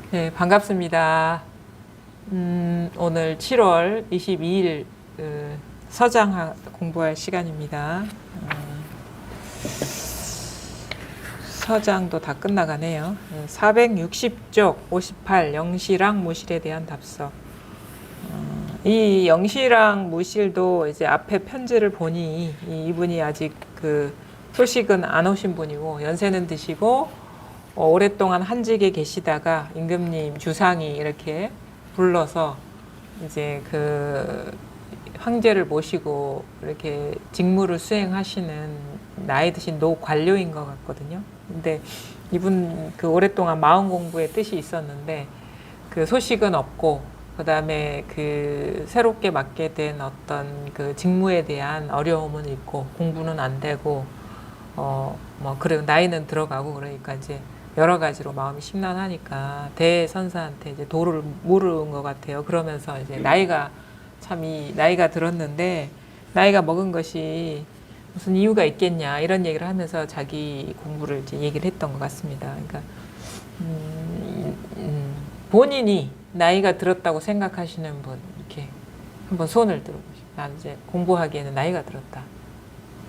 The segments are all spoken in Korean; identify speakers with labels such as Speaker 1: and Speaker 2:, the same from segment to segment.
Speaker 1: 네, 반갑습니다. 오늘 7월 22일 서장 공부할 시간입니다. 서장도 다 끝나가네요. 460쪽 58 영시랑 무실에 대한 답서. 이 영시랑 무실도 이제 앞에 편지를 보니 이분이 아직 그 소식은 안 오신 분이고 연세는 드시고 오랫동안 한직에 계시다가 임금님 주상이 이렇게 불러서 이제 그 황제를 모시고 이렇게 직무를 수행하시는 나이 드신 노 관료인 것 같거든요. 근데 이분 그 오랫동안 마음 공부에 뜻이 있었는데 그 소식은 없고 그 다음에 그 새롭게 맡게 된 어떤 그 직무에 대한 어려움은 있고 공부는 안 되고 그래 나이는 들어가고 그러니까 이제 여러 가지로 마음이 심란하니까 대선사한테 이제 도를 물은 것 같아요. 그러면서 이제 나이가 들었는데 나이가 먹은 것이 무슨 이유가 있겠냐 이런 얘기를 하면서 자기 공부를 이제 얘기를 했던 것 같습니다. 그러니까 본인이 나이가 들었다고 생각하시는 분 이렇게 한번 손을 들어보시고 난 이제 공부하기에는 나이가 들었다.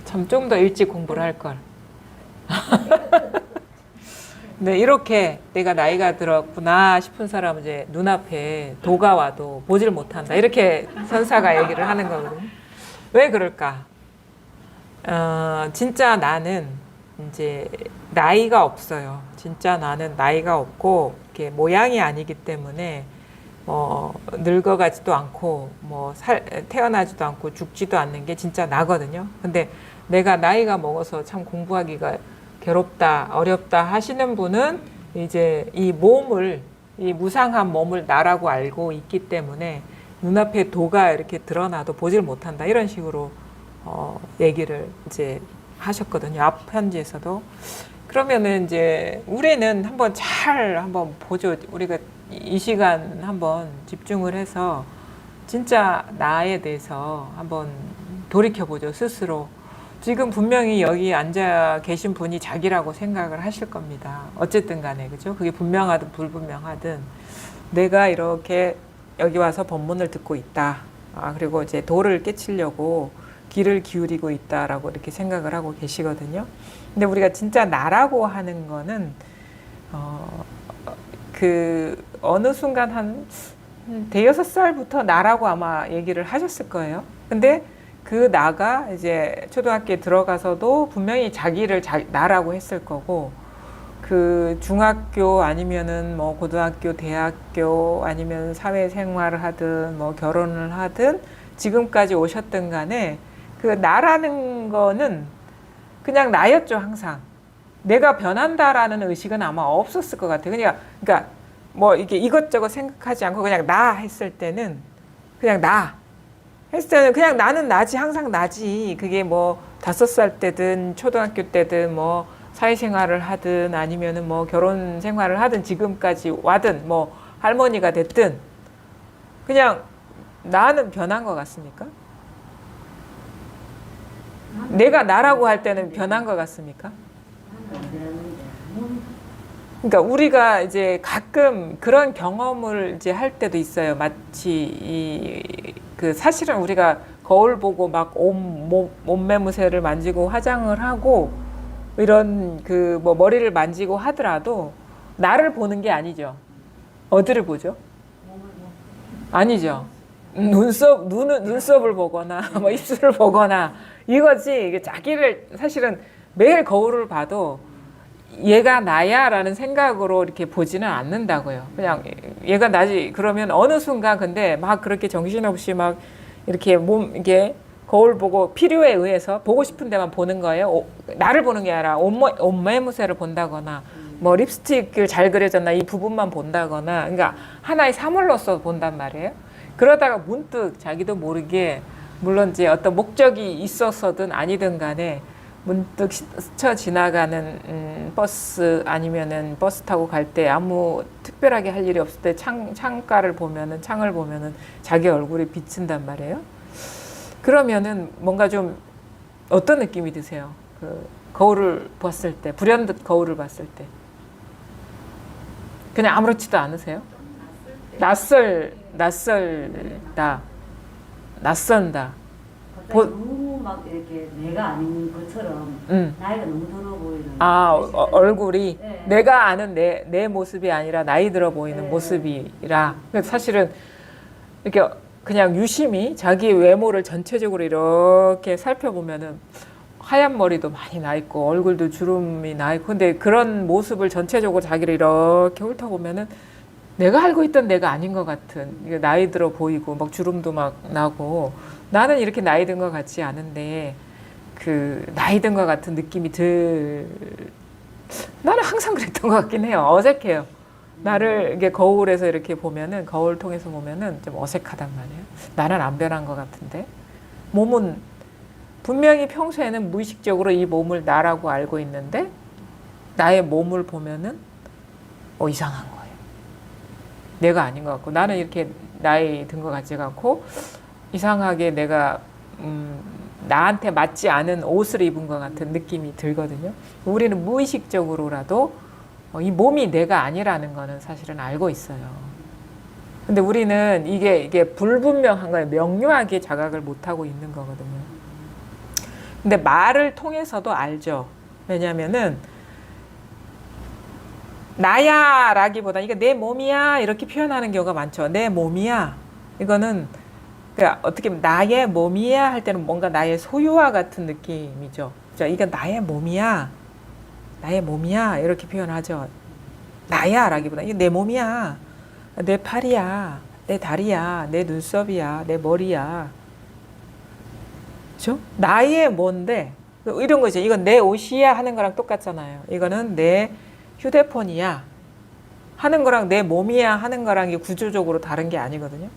Speaker 1: 참 좀 더 일찍 공부를 할 걸. 네, 이렇게 내가 나이가 들었구나 싶은 사람은 이제 눈앞에 도가 와도 보질 못한다. 이렇게 선사가 얘기를 하는 거거든요. 왜 그럴까? 진짜 나는 이제 나이가 없어요. 진짜 나는 나이가 없고, 이렇게 모양이 아니기 때문에, 늙어가지도 않고, 태어나지도 않고 죽지도 않는 게 진짜 나거든요. 근데 내가 나이가 먹어서 참 공부하기가 괴롭다, 어렵다 하시는 분은 이제 이 무상한 몸을 나라고 알고 있기 때문에 눈앞에 도가 이렇게 드러나도 보질 못한다. 이런 식으로 얘기를 이제 하셨거든요. 앞 편지에서도. 그러면은 이제 우리는 한번 보죠. 우리가 이 시간 한번 집중을 해서 진짜 나에 대해서 한번 돌이켜보죠. 스스로. 지금 분명히 여기 앉아 계신 분이 자기라고 생각을 하실 겁니다. 어쨌든 간에, 그죠? 그게 분명하든 불분명하든 내가 이렇게 여기 와서 법문을 듣고 있다. 그리고 이제 도를 깨치려고 귀를 기울이고 있다라고 이렇게 생각을 하고 계시거든요. 근데 우리가 진짜 나라고 하는 거는, 어느 순간 한 대여섯 살부터 나라고 아마 얘기를 하셨을 거예요. 근데 그 나가 이제 초등학교에 들어가서도 분명히 자기를 나라고 했을 거고, 그 중학교 아니면은 고등학교, 대학교 아니면 사회생활을 하든 결혼을 하든 지금까지 오셨든 간에 그 나라는 거는 그냥 나였죠, 항상. 내가 변한다라는 의식은 아마 없었을 것 같아요. 그러니까 이게 이것저것 생각하지 않고 그냥 나 했을 때는 그냥 나. 했을 때는 그냥 나는 나지, 항상 나지. 그게 5살 때든 초등학교 때든 사회생활을 하든 아니면은 결혼 생활을 하든 지금까지 와든 할머니가 됐든 그냥 나는 변한 것 같습니까? 내가 나라고 할 때는 변한 것 같습니까? 그러니까 우리가 이제 가끔 그런 경험을 이제 할 때도 있어요. 마치 사실은 우리가 거울 보고 막 옷매무새를 만지고 화장을 하고 이런 머리를 만지고 하더라도 나를 보는 게 아니죠. 어디를 보죠? 아니죠. 눈썹을 보거나 입술을 보거나 이거지. 이게 자기를 사실은 매일 거울을 봐도 얘가 나야 라는 생각으로 이렇게 보지는 않는다고요. 그냥 얘가 나지. 그러면 어느 순간 근데 막 그렇게 정신없이 막 이렇게 이게 거울 보고 필요에 의해서 보고 싶은 데만 보는 거예요. 나를 보는 게 아니라 옷매무새를 본다거나 립스틱을 잘 그려졌나 이 부분만 본다거나 그러니까 하나의 사물로서 본단 말이에요. 그러다가 문득 자기도 모르게 물론 이제 어떤 목적이 있었어든 아니든 간에 문득 스쳐 지나가는 버스 아니면은 버스 타고 갈 때 아무 특별하게 할 일이 없을 때 창을 보면은 자기 얼굴이 비친단 말이에요. 그러면은 뭔가 좀 어떤 느낌이 드세요? 거울을 봤을 때, 불현듯 거울을 봤을 때. 그냥 아무렇지도 않으세요? 낯설다, 낯선다.
Speaker 2: 갑자기 너무 막 이렇게 내가 아닌 것처럼 나이가 너무 들어 보이는.
Speaker 1: 얼굴이
Speaker 2: 네.
Speaker 1: 내가 아는 내 모습이 아니라 나이 들어 보이는
Speaker 2: 네.
Speaker 1: 모습이라. 그래서 사실은 이렇게 그냥 유심히 자기 외모를 전체적으로 이렇게 살펴보면은 하얀 머리도 많이 나 있고 얼굴도 주름이 나 있고, 근데 그런 모습을 전체적으로 자기를 이렇게 훑어보면은 내가 알고 있던 내가 아닌 것 같은, 이게 나이 들어 보이고 막 주름도 막 나고, 나는 이렇게 나이 든 것 같지 않은데 그 나이 든 것 같은 느낌이 나는 항상 그랬던 것 같긴 해요. 어색해요. 나를 이게 거울에서 이렇게 보면은, 거울 통해서 보면은 좀 어색하단 말이에요. 나는 안 변한 것 같은데, 몸은 분명히 평소에는 무의식적으로 이 몸을 나라고 알고 있는데 나의 몸을 보면은 이상한 거예요. 내가 아닌 것 같고, 나는 이렇게 나이 든 것 같지가 않고, 이상하게 내가 나한테 맞지 않은 옷을 입은 것 같은 느낌이 들거든요. 우리는 무의식적으로라도 이 몸이 내가 아니라는 거는 사실은 알고 있어요. 근데 우리는 이게 불분명한 거예요. 명료하게 자각을 못하고 있는 거거든요. 근데 말을 통해서도 알죠. 왜냐면은 나야 라기보다 이거 내 몸이야 이렇게 표현하는 경우가 많죠. 내 몸이야. 이거는 그러니까 어떻게 보면 나의 몸이야 할 때는 뭔가 나의 소유와 같은 느낌이죠. 자, 이거 나의 몸이야. 나의 몸이야 이렇게 표현하죠. 나야 라기보다 이게 내 몸이야. 내 팔이야. 내 다리야. 내 눈썹이야. 내 머리야. 그렇죠? 나의 뭔데 이런 거죠. 이건 내 옷이야 하는 거랑 똑같잖아요. 이거는 내 휴대폰이야 하는 거랑 내 몸이야 하는 거랑 이게 구조적으로 다른 게 아니거든요.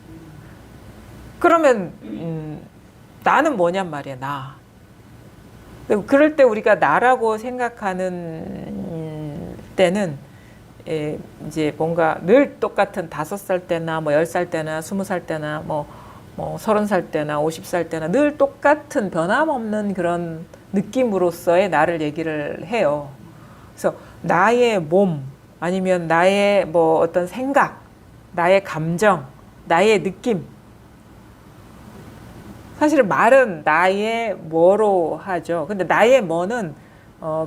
Speaker 1: 그러면 나는 뭐냔 말이야. 나. 그럴 때 우리가 나라고 생각하는 때는 이제 뭔가 늘 똑같은 5살 때나 뭐 10살 때나 20살 때나 뭐 30살 때나 50살 때나 늘 똑같은 변함없는 그런 느낌으로서의 나를 얘기를 해요. 그래서 나의 몸 아니면 나의 뭐 어떤 생각, 나의 감정, 나의 느낌. 사실은 말은 나의 뭐로 하죠. 근데 나의 뭐는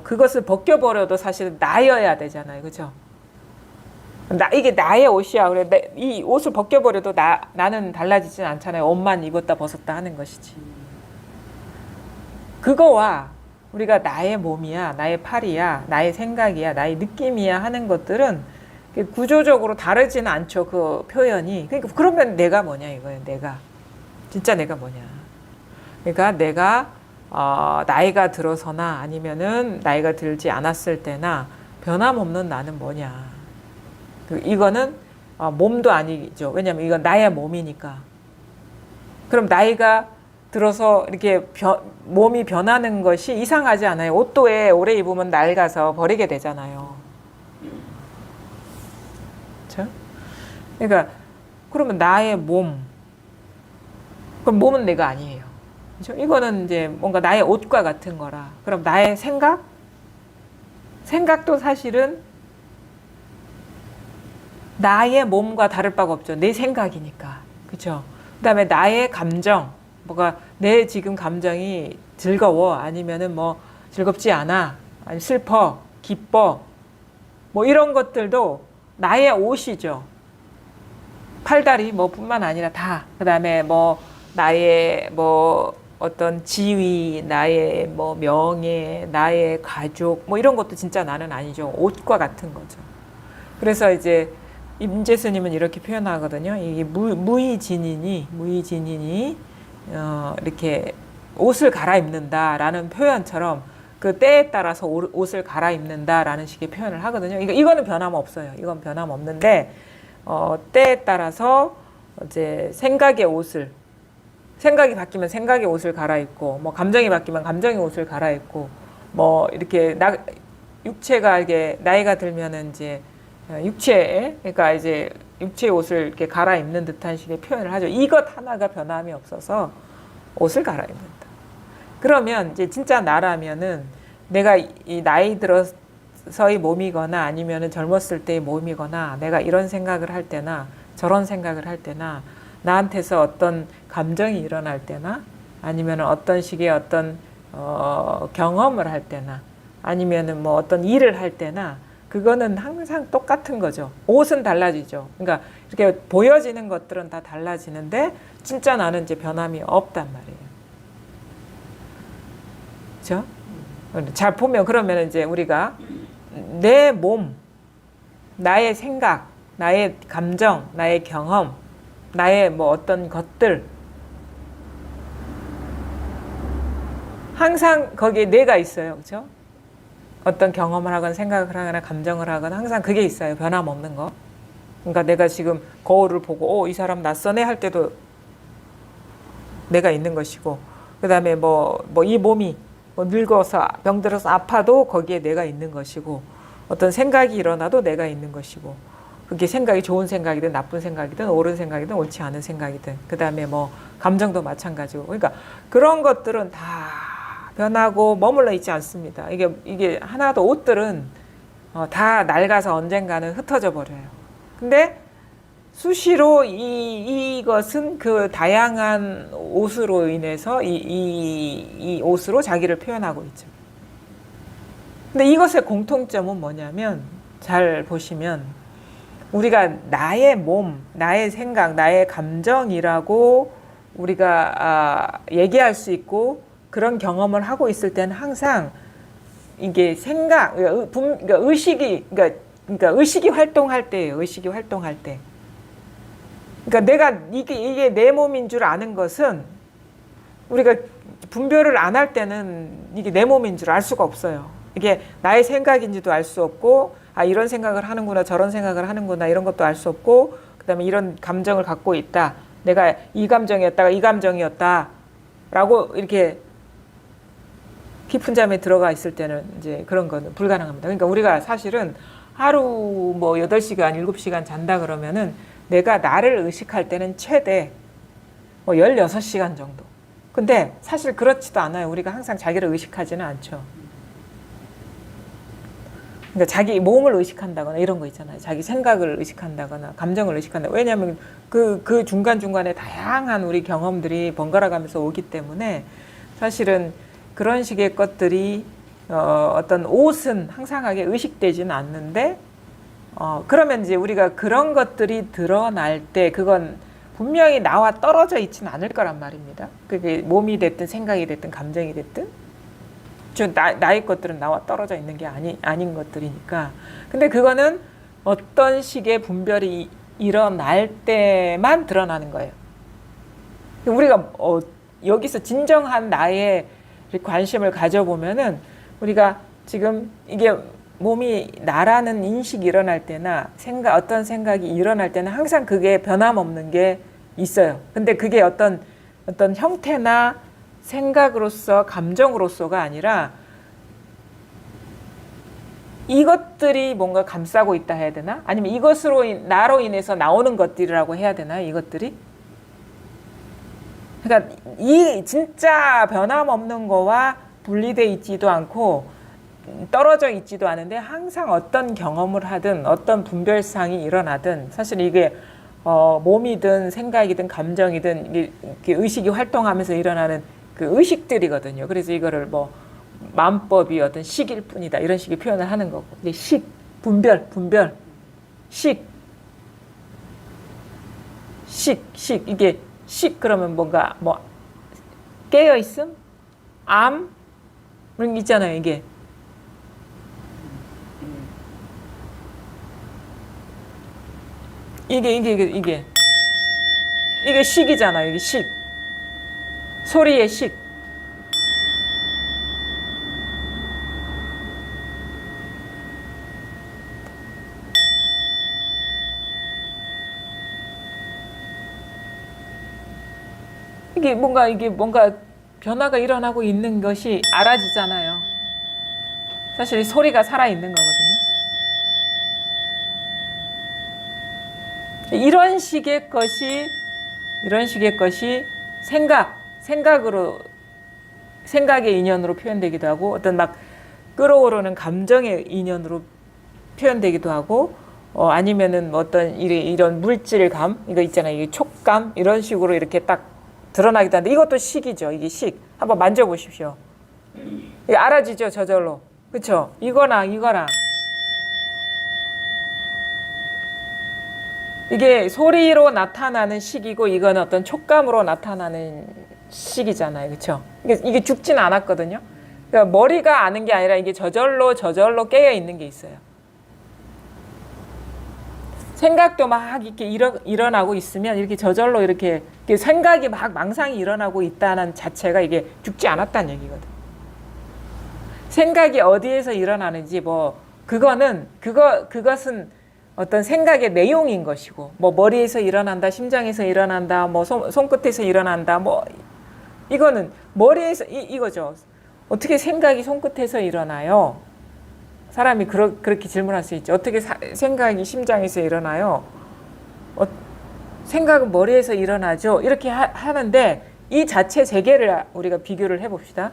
Speaker 1: 그것을 벗겨버려도 사실은 나여야 되잖아요. 그죠? 이게 나의 옷이야. 그래, 이 옷을 벗겨버려도 나는 달라지진 않잖아요. 옷만 입었다 벗었다 하는 것이지. 그거와 우리가 나의 몸이야, 나의 팔이야, 나의 생각이야, 나의 느낌이야 하는 것들은 구조적으로 다르지는 않죠. 그 표현이. 그러니까 그러면 내가 뭐냐 이거예요. 내가. 진짜 내가 뭐냐. 그러니까 내가 나이가 들어서나 아니면은 나이가 들지 않았을 때나 변함없는 나는 뭐냐. 이거는 몸도 아니죠. 왜냐하면 이건 나의 몸이니까. 그럼 나이가 들어서 이렇게 몸이 변하는 것이 이상하지 않아요. 옷도 오래 입으면 낡아서 버리게 되잖아요. 그렇죠? 그러니까 그러면 나의 몸. 그럼 몸은 내가 아니에요. 그렇죠? 이거는 이제 뭔가 나의 옷과 같은 거라. 그럼 나의 생각? 생각도 사실은 나의 몸과 다를 바가 없죠. 내 생각이니까. 그렇죠? 그다음에 나의 감정. 뭐가 내 지금 감정이 즐거워 아니면은 뭐 즐겁지 않아. 아니 슬퍼, 기뻐. 뭐 이런 것들도 나의 옷이죠. 팔다리 뭐 뿐만 아니라 다. 그다음에 뭐 나의 뭐 어떤 지위, 나의 뭐 명예, 나의 가족 뭐 이런 것도 진짜 나는 아니죠. 옷과 같은 거죠. 그래서 이제 임재 스님은 이렇게 표현하거든요. 이게 무의진인이 이렇게 옷을 갈아입는다라는 표현처럼 그 때에 따라서 옷을 갈아입는다라는 식의 표현을 하거든요. 이거는 변함없어요. 이건 변함없는데 때에 따라서 이제 생각의 생각이 바뀌면 생각의 옷을 갈아입고, 뭐 감정이 바뀌면 감정의 옷을 갈아입고, 뭐 이렇게 육체가 이게 나이가 들면은 이제 그러니까 이제 육체의 옷을 이렇게 갈아입는 듯한 식의 표현을 하죠. 이것 하나가 변함이 없어서 옷을 갈아입는다. 그러면 이제 진짜 나라면은 내가 이 나이 들었을 나서의 몸이거나 아니면은 젊었을 때의 몸이거나 내가 이런 생각을 할 때나 저런 생각을 할 때나 나한테서 어떤 감정이 일어날 때나 아니면 어떤 식의 어떤 경험을 할 때나 아니면은 뭐 어떤 일을 할 때나 그거는 항상 똑같은 거죠. 옷은 달라지죠. 그러니까 이렇게 보여지는 것들은 다 달라지는데 진짜 나는 이제 변함이 없단 말이에요. 그렇죠? 잘 보면 그러면 이제 우리가 내 몸, 나의 생각, 나의 감정, 나의 경험, 나의 뭐 어떤 것들 항상 거기에 내가 있어요. 그렇죠? 어떤 경험을 하거나 생각을 하거나 감정을 하거나 항상 그게 있어요. 변함없는 거. 그러니까 내가 지금 거울을 보고 이 사람 낯서네 할 때도 내가 있는 것이고 그다음에 뭐 이 몸이 뭐 늙어서 병들어서 아파도 거기에 내가 있는 것이고 어떤 생각이 일어나도 내가 있는 것이고 그게 생각이 좋은 생각이든 나쁜 생각이든 옳은 생각이든 옳지 않은 생각이든 그다음에 뭐 감정도 마찬가지고 그러니까 그런 것들은 다 변하고 머물러 있지 않습니다. 이게 하나도 옷들은 다 낡아서 언젠가는 흩어져 버려요. 근데 수시로 이것은 그 다양한 옷으로 인해서 이 옷으로 자기를 표현하고 있죠. 근데 이것의 공통점은 뭐냐면 잘 보시면 우리가 나의 몸, 나의 생각, 나의 감정이라고 우리가 얘기할 수 있고 그런 경험을 하고 있을 때는 항상 이게 생각, 그러니까 의식이 활동할 때예요. 의식이 활동할 때. 그러니까 내가 이게 내 몸인 줄 아는 것은 우리가 분별을 안 할 때는 이게 내 몸인 줄 알 수가 없어요. 이게 나의 생각인지도 알 수 없고 이런 생각을 하는구나 저런 생각을 하는구나 이런 것도 알 수 없고 그다음에 이런 감정을 갖고 있다. 내가 이 감정이었다가 이 감정이었다라고 이렇게 깊은 잠에 들어가 있을 때는 이제 그런 거는 불가능합니다. 그러니까 우리가 사실은 하루 뭐 8시간, 7시간 잔다 그러면은 내가 나를 의식할 때는 최대 뭐 16시간 정도. 근데 사실 그렇지도 않아요. 우리가 항상 자기를 의식하지는 않죠. 그러니까 자기 몸을 의식한다거나 이런 거 있잖아요. 자기 생각을 의식한다거나 감정을 의식한다. 왜냐하면 그 중간중간에 다양한 우리 경험들이 번갈아 가면서 오기 때문에 사실은 그런 식의 것들이 어떤 옷은 항상하게 의식되지는 않는데 그러면 이제 우리가 그런 것들이 드러날 때 그건 분명히 나와 떨어져 있지는 않을 거란 말입니다. 그게 몸이 됐든 생각이 됐든 감정이 됐든 나의 것들은 나와 떨어져 있는 게 아닌 것들이니까. 근데 그거는 어떤 식의 분별이 일어날 때만 드러나는 거예요. 우리가 여기서 진정한 나의 관심을 가져보면은 우리가 지금 이게 몸이 나라는 인식이 일어날 때나 어떤 생각이 일어날 때는 항상 그게 변함없는 게 있어요. 근데 그게 어떤 형태나 생각으로서 감정으로서가 아니라 이것들이 뭔가 감싸고 있다 해야 되나? 아니면 이것으로 나로 인해서 나오는 것들이라고 해야 되나? 이것들이? 그러니까 이 진짜 변함없는 거와 분리돼 있지도 않고 떨어져 있지도 않은데 항상 어떤 경험을 하든 어떤 분별상이 일어나든 사실 이게 몸이든 생각이든 감정이든 이게 의식이 활동하면서 일어나는 그 의식들이거든요. 그래서 이거를 뭐 마음법이 어떤 식일 뿐이다 이런 식의 표현을 하는 거고 이게 분별 식 이게 그러면 뭔가 뭐 깨어 있음 암 그런 게 있잖아요. 이게 식이잖아요. 이게 소리의 식. 이게 뭔가 변화가 일어나고 있는 것이 알아지잖아요. 사실 소리가 살아있는 거거든요. 이런 식의 것이 생각의 인연으로 표현되기도 하고 어떤 막 끌어오르는 감정의 인연으로 표현되기도 하고 아니면은 뭐 어떤 이런 물질감 이거 있잖아요. 이 촉감 이런 식으로 이렇게 딱 드러나기도 하는데 이것도 식이죠. 이게 식. 한번 만져보십시오. 이거 알아지죠? 저절로. 그렇죠? 이거랑 이게 소리로 나타나는 식이고 이거는 어떤 촉감으로 나타나는 식이잖아요. 그렇죠? 이게 죽진 않았거든요. 그러니까 머리가 아는 게 아니라 이게 저절로 깨어 있는 게 있어요. 생각도 막 이렇게 일어나고 있으면 이렇게 저절로 이렇게 생각이 막 망상이 일어나고 있다는 자체가 이게 죽지 않았다는 얘기거든. 생각이 어디에서 일어나는지 뭐 그것은 어떤 생각의 내용인 것이고 뭐 머리에서 일어난다, 심장에서 일어난다, 뭐 손끝에서 일어난다, 뭐 이거는 머리에서 이거죠. 어떻게 생각이 손끝에서 일어나요? 사람이 그렇게 질문할 수 있죠. 어떻게 생각이 심장에서 일어나요? 생각은 머리에서 일어나죠. 이렇게 하는데 이 자체 세계를 우리가 비교를 해봅시다.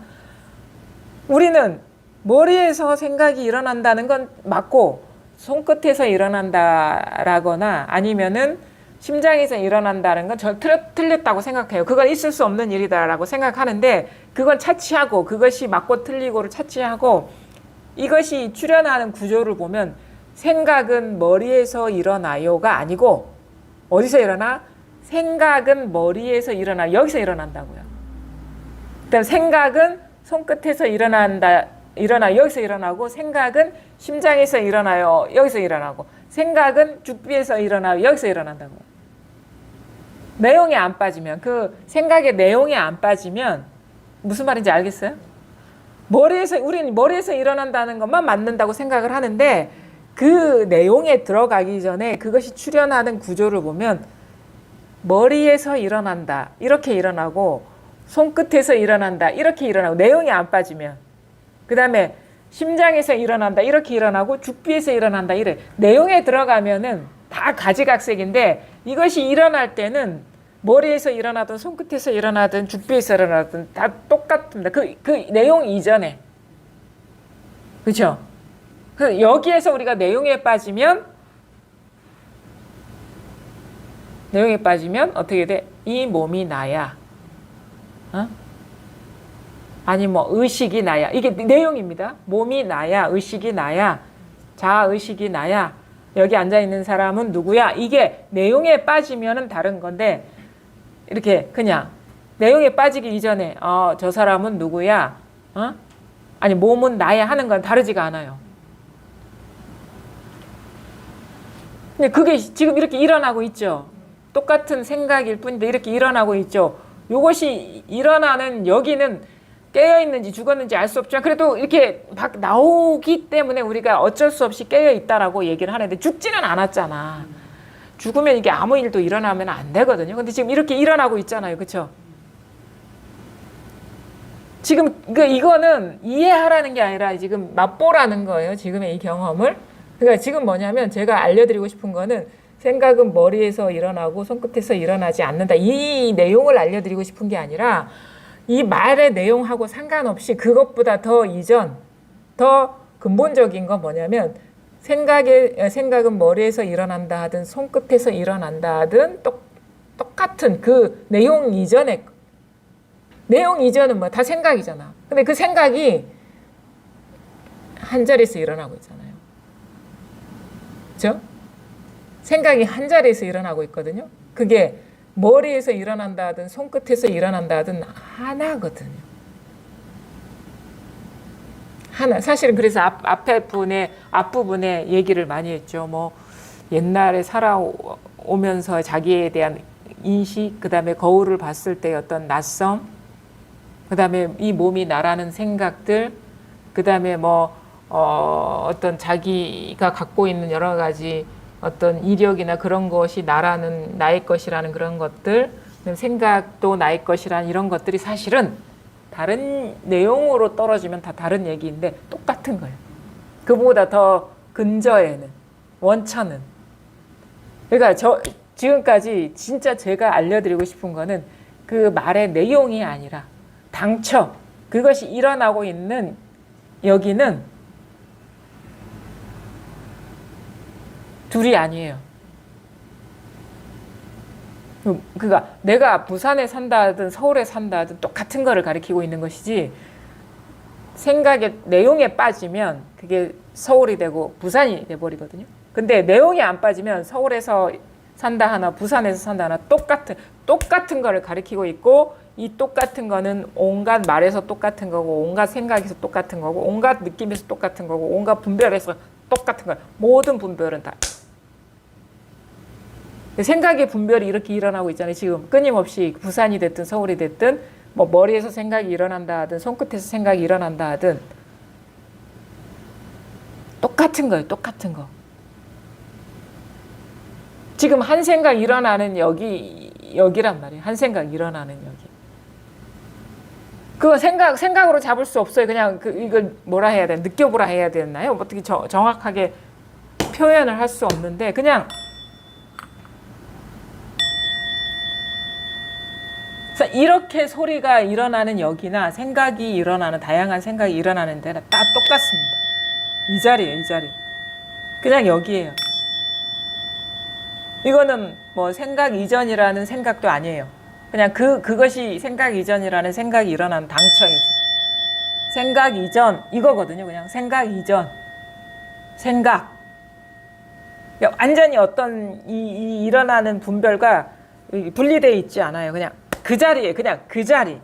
Speaker 1: 우리는 머리에서 생각이 일어난다는 건 맞고 손끝에서 일어난다라거나 아니면은 심장에서 일어난다는 건 저 틀렸다고 생각해요. 그건 있을 수 없는 일이다라고 생각하는데 그건 차치하고 그것이 맞고 틀리고를 차치하고 이것이 출현하는 구조를 보면 생각은 머리에서 일어나요가 아니고 어디서 일어나? 생각은 머리에서 일어나 여기서 일어난다고요. 그다음 생각은 손끝에서 일어나 여기서 일어나고 생각은 심장에서 일어나요 여기서 일어나고 생각은 죽비에서 일어나요 여기서 일어난다고요. 내용이 안 빠지면 그 생각의 내용이 안 빠지면 무슨 말인지 알겠어요? 우리는 머리에서 일어난다는 것만 맞는다고 생각을 하는데 그 내용에 들어가기 전에 그것이 출현하는 구조를 보면 머리에서 일어난다 이렇게 일어나고 손끝에서 일어난다 이렇게 일어나고 내용이 안 빠지면 그 다음에 심장에서 일어난다 이렇게 일어나고 죽비에서 일어난다 이래 내용에 들어가면은 다 가지각색인데 이것이 일어날 때는 머리에서 일어나든 손끝에서 일어나든 죽비에서 일어나든 다 똑같습니다. 그 내용 이전에. 그렇죠? 여기에서 우리가 내용에 빠지면 어떻게 돼? 이 몸이 나야. 아니 뭐 의식이 나야. 이게 내용입니다. 몸이 나야. 의식이 나야. 자아의식이 나야. 여기 앉아있는 사람은 누구야? 이게 내용에 빠지면은 다른 건데 이렇게 그냥 내용에 빠지기 이전에 저 사람은 누구야? 아니 몸은 나야 하는 건 다르지가 않아요. 근데 그게 지금 이렇게 일어나고 있죠. 똑같은 생각일 뿐인데 이렇게 일어나고 있죠. 이것이 일어나는 여기는 깨어있는지 죽었는지 알 수 없지만 그래도 이렇게 막 나오기 때문에 우리가 어쩔 수 없이 깨어있다라고 얘기를 하는데 죽지는 않았잖아. 죽으면 이게 아무 일도 일어나면 안 되거든요. 근데 지금 이렇게 일어나고 있잖아요. 그렇죠? 지금 이거는 이해하라는 게 아니라 지금 맛보라는 거예요. 지금의 이 경험을. 그러니까 지금 뭐냐면 제가 알려드리고 싶은 거는 생각은 머리에서 일어나고 손끝에서 일어나지 않는다. 이 내용을 알려드리고 싶은 게 아니라 이 말의 내용하고 상관없이 그것보다 더 이전, 더 근본적인 건 뭐냐면 생각은 머리에서 일어난다 하든 손끝에서 일어난다 하든 똑같은 그 내용 이전에 내용 이전은 뭐 다 생각이잖아. 근데 그 생각이 한 자리에서 일어나고 있잖아요. 그렇죠? 생각이 한 자리에서 일어나고 있거든요. 그게 머리에서 일어난다 하든 손끝에서 일어난다 하든 하나거든요. 하나. 사실은 그래서 앞부분에 얘기를 많이 했죠. 뭐 옛날에 살아오면서 자기에 대한 인식, 그 다음에 거울을 봤을 때 어떤 낯섦, 그 다음에 이 몸이 나라는 생각들, 그 다음에 뭐 어떤 자기가 갖고 있는 여러 가지 어떤 이력이나 그런 것이 나의 것이라는 그런 것들, 생각도 나의 것이라는 이런 것들이 사실은 다른 내용으로 떨어지면 다 다른 얘기인데 똑같은 거예요. 그보다 더 근저에는, 원천은. 그러니까 지금까지 진짜 제가 알려드리고 싶은 거는 그 말의 내용이 아니라 당처, 그것이 일어나고 있는 여기는 둘이 아니에요. 그러니까 내가 부산에 산다 하든 서울에 산다 하든 똑같은 거를 가리키고 있는 것이지, 생각의 내용에 빠지면 그게 서울이 되고 부산이 돼버리거든요. 근데 내용이 안 빠지면 서울에서 산다 하나 부산에서 산다 하나 똑같은 거를 가리키고 있고, 이 똑같은 거는 온갖 말에서 똑같은 거고, 온갖 생각에서 똑같은 거고, 온갖 느낌에서 똑같은 거고, 온갖 분별에서 똑같은 거예요. 모든 분별은 다. 생각의 분별이 이렇게 일어나고 있잖아요. 지금 끊임없이 부산이 됐든 서울이 됐든, 뭐 머리에서 생각이 일어난다 하든 손끝에서 생각이 일어난다 하든 똑같은 거예요. 똑같은 거. 지금 한 생각 일어나는 여기란 말이에요. 한 생각 일어나는 여기. 그거 생각으로 잡을 수 없어요. 그냥 이걸 뭐라 해야 돼? 느껴보라 해야 되나요? 어떻게 정확하게 표현을 할 수 없는데, 그냥 이렇게 소리가 일어나는 여기나 생각이 일어나는, 다양한 생각이 일어나는 데는 다 똑같습니다. 이 자리예요, 이 자리. 그냥 여기예요. 이거는 뭐 생각 이전이라는 생각도 아니에요. 그냥 그것이 생각 이전이라는 생각이 일어나는 당처이지. 생각 이전, 이거거든요. 그냥 생각 이전. 생각. 완전히 어떤 이 일어나는 분별과 분리되어 있지 않아요. 그냥 그 자리에, 그냥 그 자리.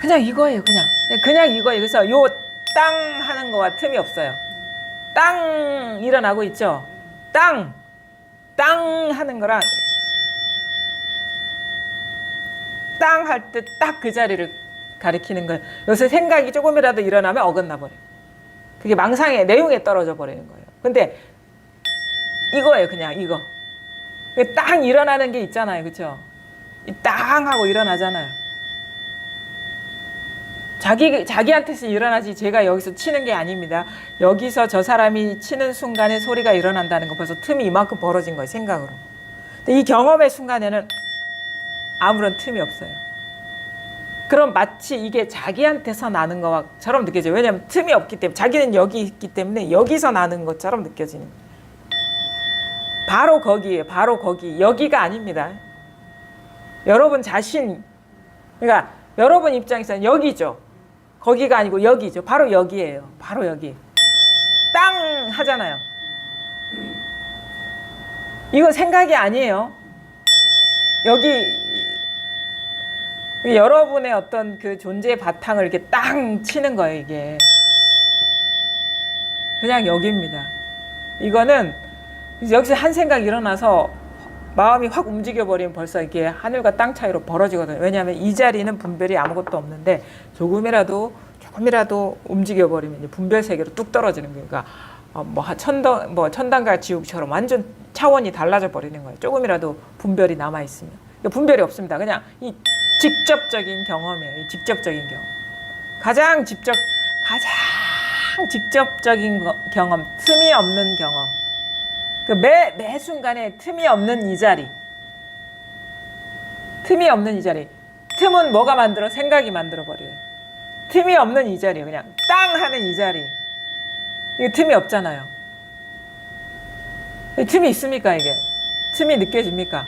Speaker 1: 그냥 이거예요, 그냥 이거예요. 그래서 요 땅 하는 거와 틈이 없어요. 땅 일어나고 있죠. 땅 하는 거랑 땅 할 때 딱 그 자리를 가리키는 거예요. 요새 생각이 조금이라도 일어나면 어긋나 버려요. 그게 망상의 내용에 떨어져 버리는 거예요. 근데 이거예요, 그냥 이거. 땅 일어나는 게 있잖아요, 그렇죠? 이 땅 하고 일어나잖아요. 자기한테서 일어나지 제가 여기서 치는 게 아닙니다. 여기서 저 사람이 치는 순간에 소리가 일어난다는 거, 벌써 틈이 이만큼 벌어진 거예요, 생각으로. 근데 이 경험의 순간에는 아무런 틈이 없어요. 그럼 마치 이게 자기한테서 나는 것처럼 느껴져요. 왜냐하면 틈이 없기 때문에, 자기는 여기 있기 때문에 여기서 나는 것처럼 느껴지는 거예요. 바로 거기에요. 바로 거기. 여기가 아닙니다. 여러분 자신, 그러니까 여러분 입장에서는 여기죠. 거기가 아니고 여기죠. 바로 여기예요. 바로 여기. 땅 하잖아요. 이거 생각이 아니에요. 여기 여러분의 어떤 그 존재의 바탕을 이렇게 땅 치는 거예요, 이게. 그냥 여기입니다. 이거는 여기서 한 생각 일어나서 마음이 확 움직여버리면 벌써 이게 하늘과 땅 차이로 벌어지거든요. 왜냐하면 이 자리는 분별이 아무것도 없는데 조금이라도 움직여버리면 이제 분별 세계로 뚝 떨어지는 거예요. 그러니까 천당과 지옥처럼 완전 차원이 달라져 버리는 거예요. 조금이라도 분별이 남아 있으면. 분별이 없습니다. 그냥 이 직접적인 경험이에요. 이 직접적인 경험. 가장 직접적인 경험, 틈이 없는 경험. 매 순간에 틈이 없는 이 자리. 틈이 없는 이 자리. 틈은 뭐가 만들어? 생각이 만들어버려요. 틈이 없는 이 자리예요. 그냥 땅 하는 이 자리. 이게 틈이 없잖아요. 틈이 있습니까, 이게? 틈이 느껴집니까?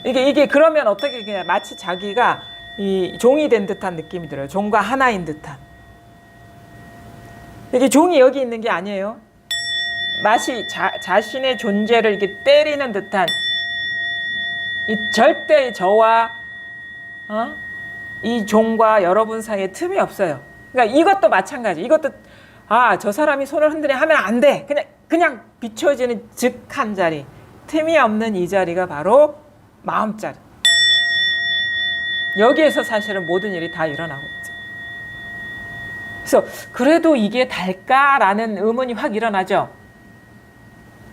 Speaker 1: 이게 그러면 어떻게, 그냥 마치 자기가 이 종이 된 듯한 느낌이 들어요. 종과 하나인 듯한. 이게 종이 여기 있는 게 아니에요. 마치 자신의 존재를 이렇게 때리는 듯한 이 절대 저와 이 종과 여러분 사이에 틈이 없어요. 그러니까 이것도 마찬가지. 이것도 저 사람이 손을 흔들려 하면 안 돼. 그냥 비춰지는 즉한 자리. 틈이 없는 이 자리가 바로 마음자리. 여기에서 사실은 모든 일이 다 일어나고 있죠. 그래서 그래도 이게 달까라는 의문이 확 일어나죠.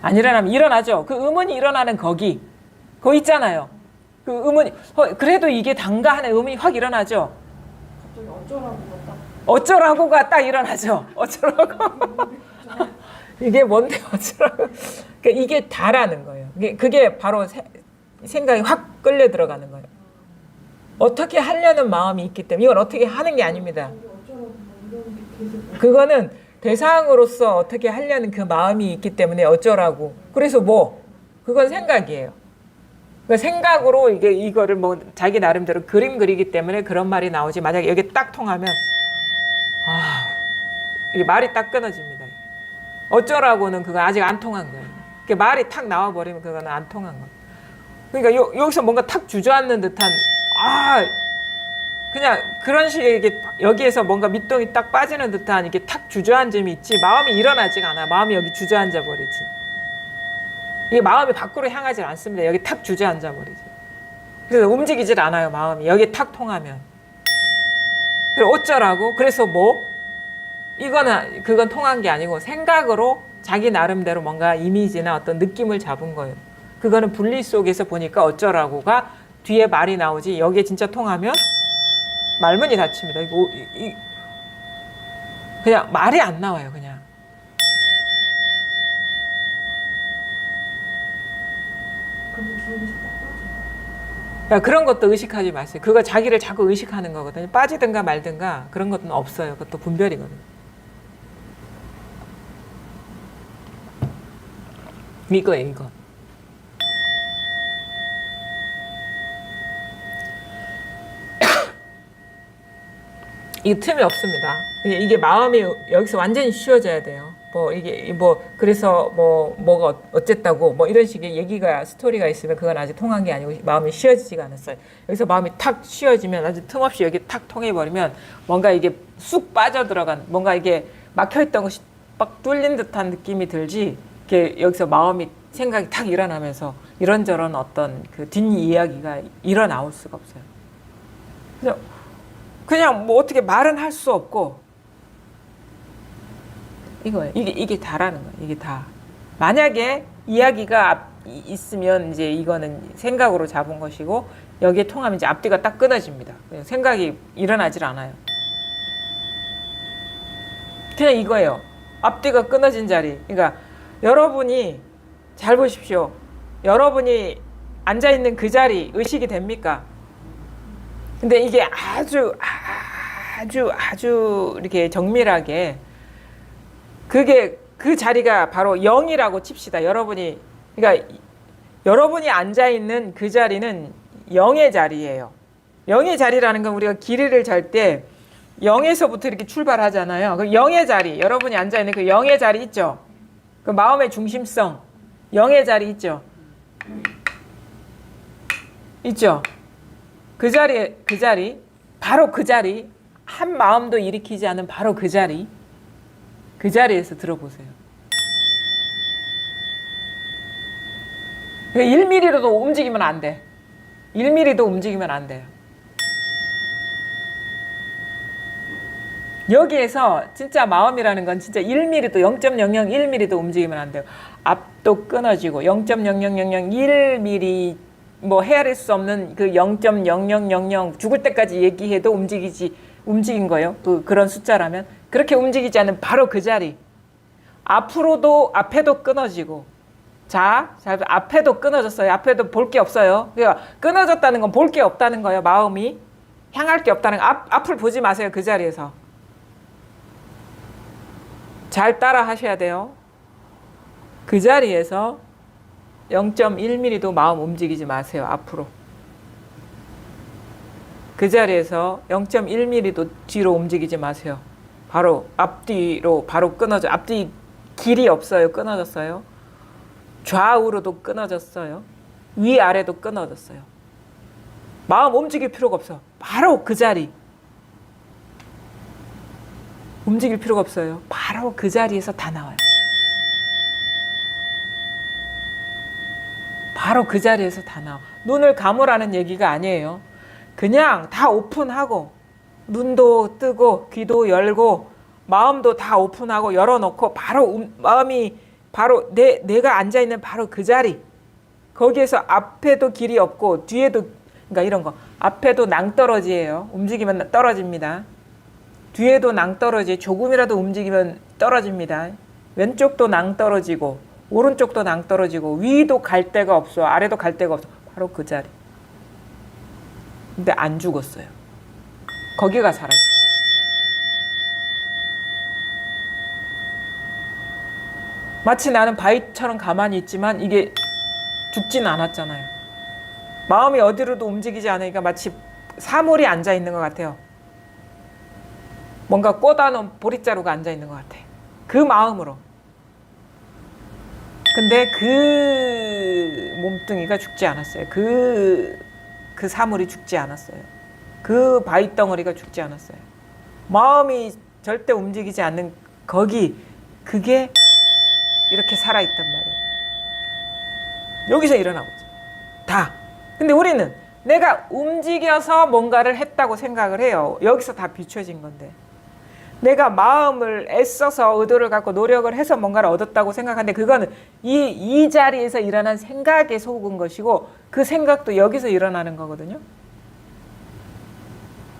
Speaker 1: 안 일어나면 일어나죠. 그 의문이 일어나는 거기 있잖아요. 그 의문이 그래도 이게 단가 하는 의문이 확 일어나죠.
Speaker 3: 갑자기
Speaker 1: 어쩌라고가 딱 일어나죠. 어쩌라고. 이게 뭔데 어쩌라고. 그러니까 이게 다라는 거예요. 그게 바로 생각이 확 끌려 들어가는 거예요. 어떻게 하려는 마음이 있기 때문에 이건 어떻게 하는 게 아닙니다.
Speaker 3: 어쩌라고 뭐 이런 게 계속
Speaker 1: 그거는 대상으로서 어떻게 하려는 그 마음이 있기 때문에 어쩌라고. 그래서 뭐 그건 생각이에요. 그 생각으로 이거를 뭐 자기 나름대로 그림 그리기 때문에 그런 말이 나오지. 만약에 여기 딱 통하면 이게 말이 딱 끊어집니다. 어쩌라고는 그건 아직 안 통한 거예요. 그 말이 탁 나와 버리면 그거는 안 통한 거예요. 그러니까 여기서 뭔가 탁 주저앉는 듯한 그냥 그런 식의 이게 여기에서 뭔가 밑동이 딱 빠지는 듯한 이게 탁 주저앉음이 있지 마음이 일어나지가 않아. 마음이 여기 주저앉아 버리지. 이게 마음이 밖으로 향하지 않습니다. 여기 탁 주저앉아 버리지. 그래서 움직이질 않아요. 마음이 여기 탁 통하면. 그래 어쩌라고? 그래서 뭐? 그건 통한 게 아니고 생각으로 자기 나름대로 뭔가 이미지나 어떤 느낌을 잡은 거예요. 그거는 분리 속에서 보니까 어쩌라고가 뒤에 말이 나오지 여기에 진짜 통하면 말문이 닫힙니다. 그냥 말이 안 나와요. 그냥.
Speaker 3: 그런 기운이 딱 빠져.
Speaker 1: 그러니까 그런 것도 의식하지 마세요. 그거 자기를 자꾸 의식하는 거거든요. 빠지든가 말든가 그런 것은 없어요. 그것도 분별이거든요. 이거예요, 이거. 이 틈이 없습니다. 이게 마음이 여기서 완전히 쉬워져야 돼요. 그래서 뭐가 어쨌다고 뭐 이런 식의 얘기가 스토리가 있으면 그건 아직 통한 게 아니고 마음이 쉬워지지가 않았어요. 여기서 마음이 탁 쉬워지면 아주 틈없이 여기 탁 통해버리면 뭔가 이게 쑥 빠져들어간 뭔가 이게 막혀있던 것이 막 뚫린 듯한 느낌이 들지 이렇게 여기서 마음이 생각이 탁 일어나면서 이런저런 어떤 그 뒷이야기가 일어나올 수가 없어요. 그냥 뭐 어떻게 말은 할 수 없고 이거예요. 이게 다라는 거예요. 이게 다. 만약에 이야기가 있으면 이제 이거는 생각으로 잡은 것이고 여기에 통하면 이제 앞뒤가 딱 끊어집니다. 생각이 일어나질 않아요. 그냥 이거예요. 앞뒤가 끊어진 자리. 그러니까 여러분이 잘 보십시오. 여러분이 앉아있는 그 자리 의식이 됩니까? 근데 이게 아주 이렇게 정밀하게 그게 그 자리가 바로 0이라고 칩시다. 그러니까 여러분이 앉아 있는 그 자리는 0의 자리예요. 0의 자리라는 건 우리가 길이를 잴 때 0에서부터 이렇게 출발하잖아요. 그 0의 자리, 여러분이 앉아 있는 그 0의 자리 있죠. 그 마음의 중심성, 0의 자리 있죠. 있죠. 그 자리, 바로 그 자리, 한 마음도 일으키지 않은 바로 그 자리에서 들어보세요. 1mm도 움직이면 안 돼. 1mm도 움직이면 안 돼요. 여기에서 진짜 마음이라는 건 진짜 1mm도 0.001mm도 움직이면 안 돼요. 앞도 끊어지고 0.00001mm 뭐 헤아릴 수 없는 그 0.0000 죽을 때까지 얘기해도 움직인 거예요. 그런 숫자라면 그렇게 움직이지 않는 바로 그 자리. 앞에도 끊어지고 자, 앞에도 끊어졌어요. 앞에도 볼 게 없어요. 그러니까 끊어졌다는 건 볼 게 없다는 거예요. 마음이 향할 게 없다는 거. 앞을 보지 마세요. 그 자리에서. 잘 따라 하셔야 돼요. 그 자리에서 0.1mm도 마음 움직이지 마세요. 앞으로. 그 자리에서 0.1mm도 뒤로 움직이지 마세요. 바로 앞뒤로 바로 끊어져. 앞뒤 길이 없어요. 끊어졌어요. 좌우로도 끊어졌어요. 위아래도 끊어졌어요. 마음 움직일 필요가 없어. 바로 그 자리. 움직일 필요가 없어요. 바로 그 자리에서 다 나와요. 바로 그 자리에서 다 나와. 눈을 감으라는 얘기가 아니에요. 그냥 다 오픈하고 눈도 뜨고 귀도 열고 마음도 다 오픈하고 열어놓고 바로 마음이 바로 내가 앉아있는 바로 그 자리. 거기에서 앞에도 길이 없고 뒤에도 그러니까 이런 거. 앞에도 낭떠러지예요. 움직이면 떨어집니다. 뒤에도 낭떠러지. 조금이라도 움직이면 떨어집니다. 왼쪽도 낭떠러지고 오른쪽도 낭떠러지고 위도 갈 데가 없어. 아래도 갈 데가 없어. 바로 그 자리. 근데 안 죽었어요. 거기가 살아있어요. 마치 나는 바위처럼 가만히 있지만 이게 죽진 않았잖아요. 마음이 어디로도 움직이지 않으니까 마치 사물이 앉아 있는 것 같아요. 뭔가 꽂아놓은 보릿자루가 앉아 있는 것 같아. 그 마음으로. 근데 그 몸뚱이가 죽지 않았어요. 그 사물이 죽지 않았어요. 그 바위 덩어리가 죽지 않았어요. 마음이 절대 움직이지 않는 거기, 그게 이렇게 살아있단 말이에요. 여기서 일어나고 있죠. 다. 근데 우리는 내가 움직여서 뭔가를 했다고 생각을 해요. 여기서 다 비춰진 건데. 내가 마음을 애써서 의도를 갖고 노력을 해서 뭔가를 얻었다고 생각하는데 그거는 이 자리에서 일어난 생각에 속은 것이고 그 생각도 여기서 일어나는 거거든요.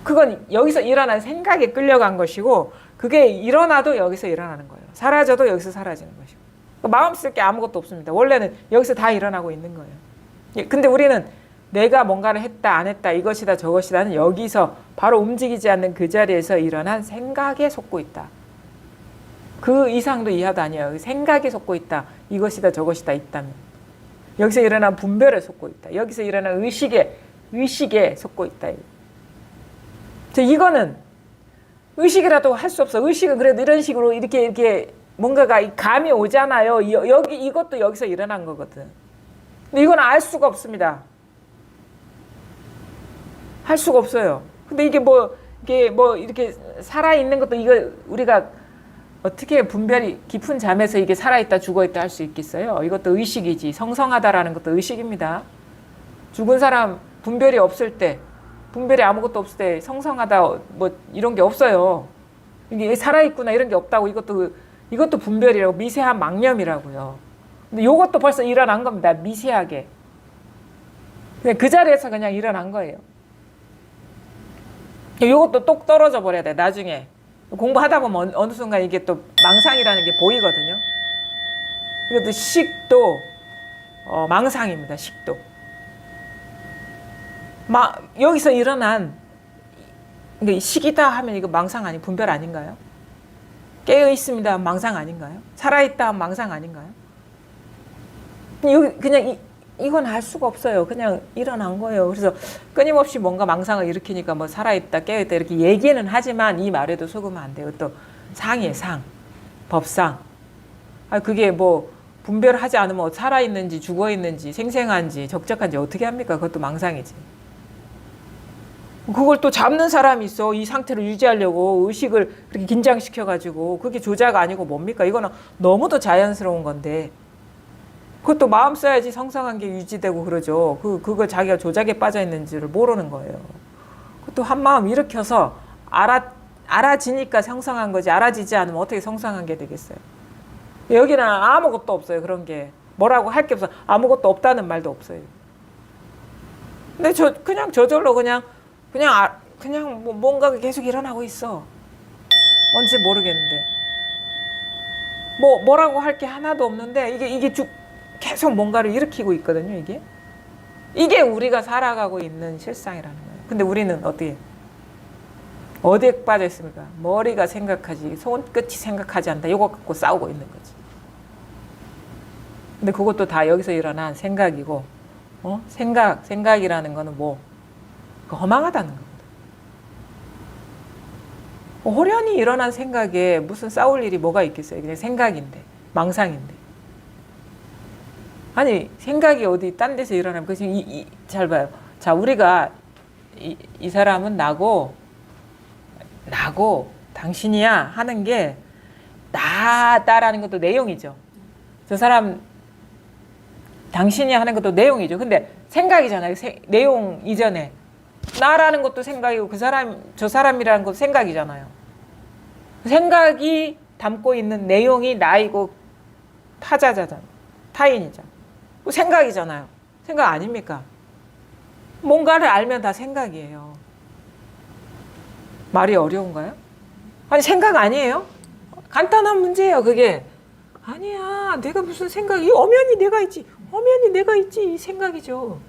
Speaker 1: 그건 여기서 일어난 생각에 끌려간 것이고 그게 일어나도 여기서 일어나는 거예요. 사라져도 여기서 사라지는 것이고. 마음 쓸 게 아무것도 없습니다. 원래는 여기서 다 일어나고 있는 거예요. 근데 우리는 내가 뭔가를 했다 안 했다 이것이다 저것이다는 여기서 바로 움직이지 않는 그 자리에서 일어난 생각에 속고 있다. 그 이상도 이하도 아니에요. 생각에 속고 있다. 이것이다 저것이다 있다면. 여기서 일어난 분별에 속고 있다. 여기서 일어난 의식에 속고 있다. 이거는 의식이라도 할 수 없어. 의식은 그래도 이런 식으로 이렇게 뭔가가 감이 오잖아요. 이것도 여기서 일어난 거거든. 근데 이건 알 수가 없습니다. 할 수가 없어요. 근데 이게 이렇게 살아있는 것도 이거 우리가 어떻게 분별이 깊은 잠에서 이게 살아있다 죽어있다 할 수 있겠어요? 이것도 의식이지. 성성하다라는 것도 의식입니다. 죽은 사람 분별이 없을 때, 분별이 아무것도 없을 때 성성하다 뭐 이런 게 없어요. 이게 살아있구나 이런 게 없다고 이것도 분별이라고 미세한 망념이라고요. 근데 이것도 벌써 일어난 겁니다. 미세하게. 그냥 그 자리에서 그냥 일어난 거예요. 이것도 똑 떨어져 버려야 돼. 나중에 공부하다 보면 어느 순간 이게 또 망상이라는 게 보이거든요. 이것도 식도 망상입니다. 식도. 여기서 일어난 식이다 하면 이거 망상 아니 분별 아닌가요? 깨어 있습니다. 망상 아닌가요? 살아있다 망상 아닌가요? 그냥 이건 알 수가 없어요. 그냥 일어난 거예요. 그래서 끊임없이 뭔가 망상을 일으키니까 뭐 살아있다, 깨어있다 이렇게 얘기는 하지만 이 말에도 속으면 안 돼요. 또 상이에요, 상. 법상. 그게 뭐 분별하지 않으면 살아있는지 죽어있는지 생생한지 적적한지 어떻게 합니까? 그것도 망상이지. 그걸 또 잡는 사람이 있어. 이 상태를 유지하려고 의식을 그렇게 긴장시켜가지고 그게 조작 아니고 뭡니까? 이거는 너무도 자연스러운 건데 그것도 마음 써야지 성성한 게 유지되고 그러죠. 그거 자기가 조작에 빠져 있는지를 모르는 거예요. 그것도 한 마음 일으켜서 알아지니까 성성한 거지 알아지지 않으면 어떻게 성성한 게 되겠어요. 여기는 아무것도 없어요. 그런 게 뭐라고 할 게 없어. 아무것도 없다는 말도 없어요. 근데 그냥 저절로 그냥 뭐 뭔가가 계속 일어나고 있어. 뭔지 모르겠는데 뭐라고 할 게 하나도 없는데 이게 계속 뭔가를 일으키고 있거든요. 이게 우리가 살아가고 있는 실상이라는 거예요. 근데 우리는 어디에 빠져 있습니까? 머리가 생각하지 손끝이 생각하지 않는다. 이거 갖고 싸우고 있는 거지. 근데 그것도 다 여기서 일어난 생각이고 생각이라는 거는 허망하다는 겁니다. 호련히 일어난 생각에 무슨 싸울 일이 뭐가 있겠어요? 그냥 생각인데 망상인데. 아니 생각이 어디 딴 데서 일어나면 잘 봐요. 자 우리가 이 사람은 나고 당신이야 하는 게 나다라는 것도 내용이죠. 저 사람 당신이 하는 것도 내용이죠. 근데 생각이잖아요. 내용 이전에 나라는 것도 생각이고 저 사람이라는 것도 생각이잖아요. 생각이 담고 있는 내용이 나이고 타자잖아요. 타인이죠. 생각이잖아요. 생각 아닙니까? 뭔가를 알면 다 생각이에요. 말이 어려운가요? 아니 생각 아니에요? 간단한 문제예요. 그게 아니야. 내가 무슨 생각이 엄연히 내가 있지. 이 생각이죠.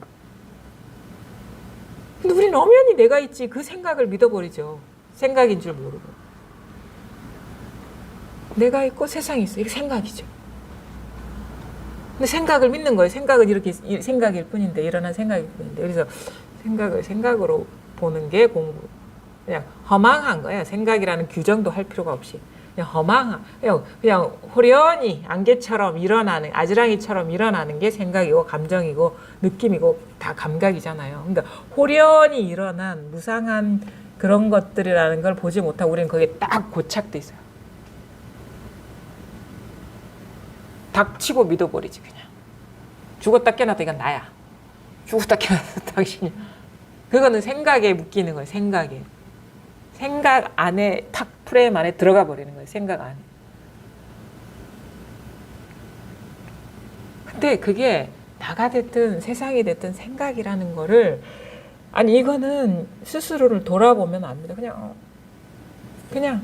Speaker 1: 근데 우리는 엄연히 내가 있지 그 생각을 믿어버리죠. 생각인 줄 모르고. 내가 있고 세상이 있어. 이게 생각이죠. 근데 생각을 믿는 거예요. 생각은 이렇게 생각일 뿐인데, 일어난 생각일 뿐인데. 그래서 생각을 생각으로 보는 게 공부. 그냥 허망한 거예요. 생각이라는 규정도 할 필요가 없이. 그냥 허망한, 그냥 호련히 안개처럼 일어나는, 아지랑이처럼 일어나는 게 생각이고, 감정이고, 느낌이고, 다 감각이잖아요. 그러니까 호련히 일어난 무상한 그런 것들이라는 걸 보지 못하고 우리는 거기에 딱 고착돼 있어요. 닥치고 믿어버리지 그냥. 죽었다 깨어났다 이건 나야. 죽었다 깨어났다 당신이야. 그거는 생각에 묶이는 거예요. 생각에. 생각 안에 탁 프레임 안에 들어가 버리는 거예요. 생각 안에. 근데 그게 나가 됐든 세상이 됐든 생각이라는 거를 아니 이거는 스스로를 돌아보면 안 됩니다. 그냥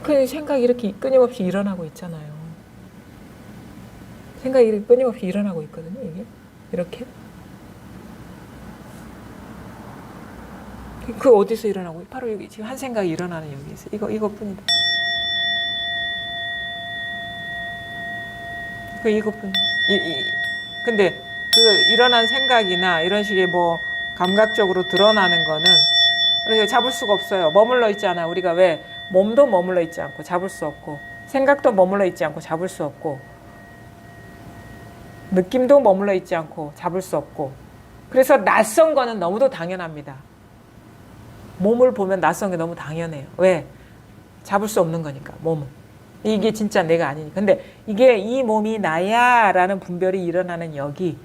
Speaker 1: 그 생각이 이렇게 끊임없이 일어나고 있잖아요. 생각이 끊임없이 일어나고 있거든요. 이게 이렇게 그 어디서 일어나고 바로 여기 지금 한 생각이 일어나는 여기에서 이것뿐이다. 그 이것뿐. 근데 그 일어난 생각이나 이런 식의 뭐 감각적으로 드러나는 거는 우리가 잡을 수가 없어요. 머물러 있지 않아. 우리가 왜 몸도 머물러 있지 않고 잡을 수 없고 생각도 머물러 있지 않고 잡을 수 없고 느낌도 머물러 있지 않고 잡을 수 없고 그래서 낯선 거는 너무도 당연합니다. 몸을 보면 낯선 게 너무 당연해요. 왜? 잡을 수 없는 거니까 몸은. 이게 진짜 내가 아니니까. 근데 이게 이 몸이 나야 라는 분별이 일어나는 여기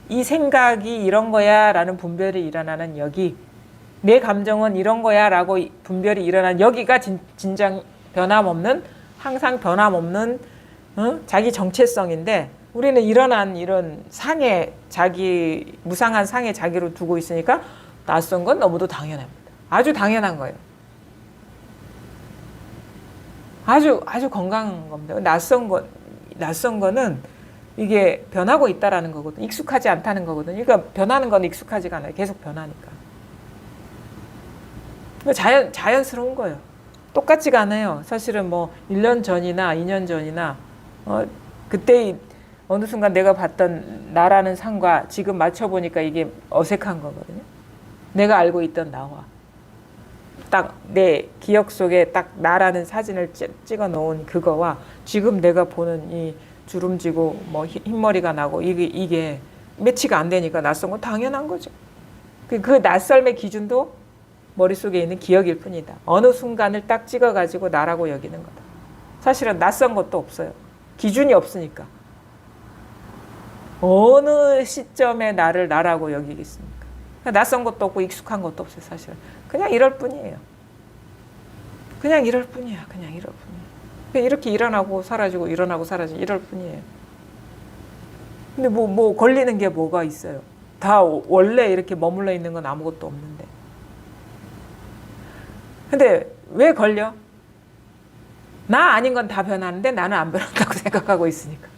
Speaker 1: 이 생각이 이런 거야 라는 분별이 일어나는 여기 내 감정은 이런 거야 라고 분별이 일어나는 여기가 진정 변함없는 항상 변함없는 자기 정체성인데 우리는 일어난 이런 상해 자기 무상한 상해 자기로 두고 있으니까 낯선 건 너무도 당연합니다. 아주 당연한 거예요. 아주 건강한 겁니다. 낯선 거는 이게 변하고 있다라는 거거든. 익숙하지 않다는 거거든요. 그러니까 변하는 건 익숙하지가 않아요. 계속 변하니까. 자연스러운 거예요. 똑같지가 않아요. 사실은 뭐 1년 전이나 2년 전이나 그때 어느 순간 내가 봤던 나라는 상과 지금 맞춰보니까 이게 어색한 거거든요. 내가 알고 있던 나와 딱 내 기억 속에 딱 나라는 사진을 찍어 놓은 그거와 지금 내가 보는 이 주름지고 뭐 흰머리가 나고 이게 매치가 안 되니까 낯선 건 당연한 거죠. 그 낯설의 기준도 머릿속에 있는 기억일 뿐이다. 어느 순간을 딱 찍어가지고 나라고 여기는 거다. 사실은 낯선 것도 없어요. 기준이 없으니까. 어느 시점에 나를 나라고 여기겠습니까? 낯선 것도 없고 익숙한 것도 없어요. 사실은. 그냥 이럴 뿐이에요. 그냥 이럴 뿐이야. 그냥 이럴 뿐이야. 이렇게 일어나고 사라지고 일어나고 사라지고 이럴 뿐이에요. 근데 뭐 걸리는 게 뭐가 있어요. 다 원래 이렇게 머물러 있는 건 아무것도 없는데. 근데 왜 걸려? 나 아닌 건 다 변하는데 나는 안 변한다고 생각하고 있으니까.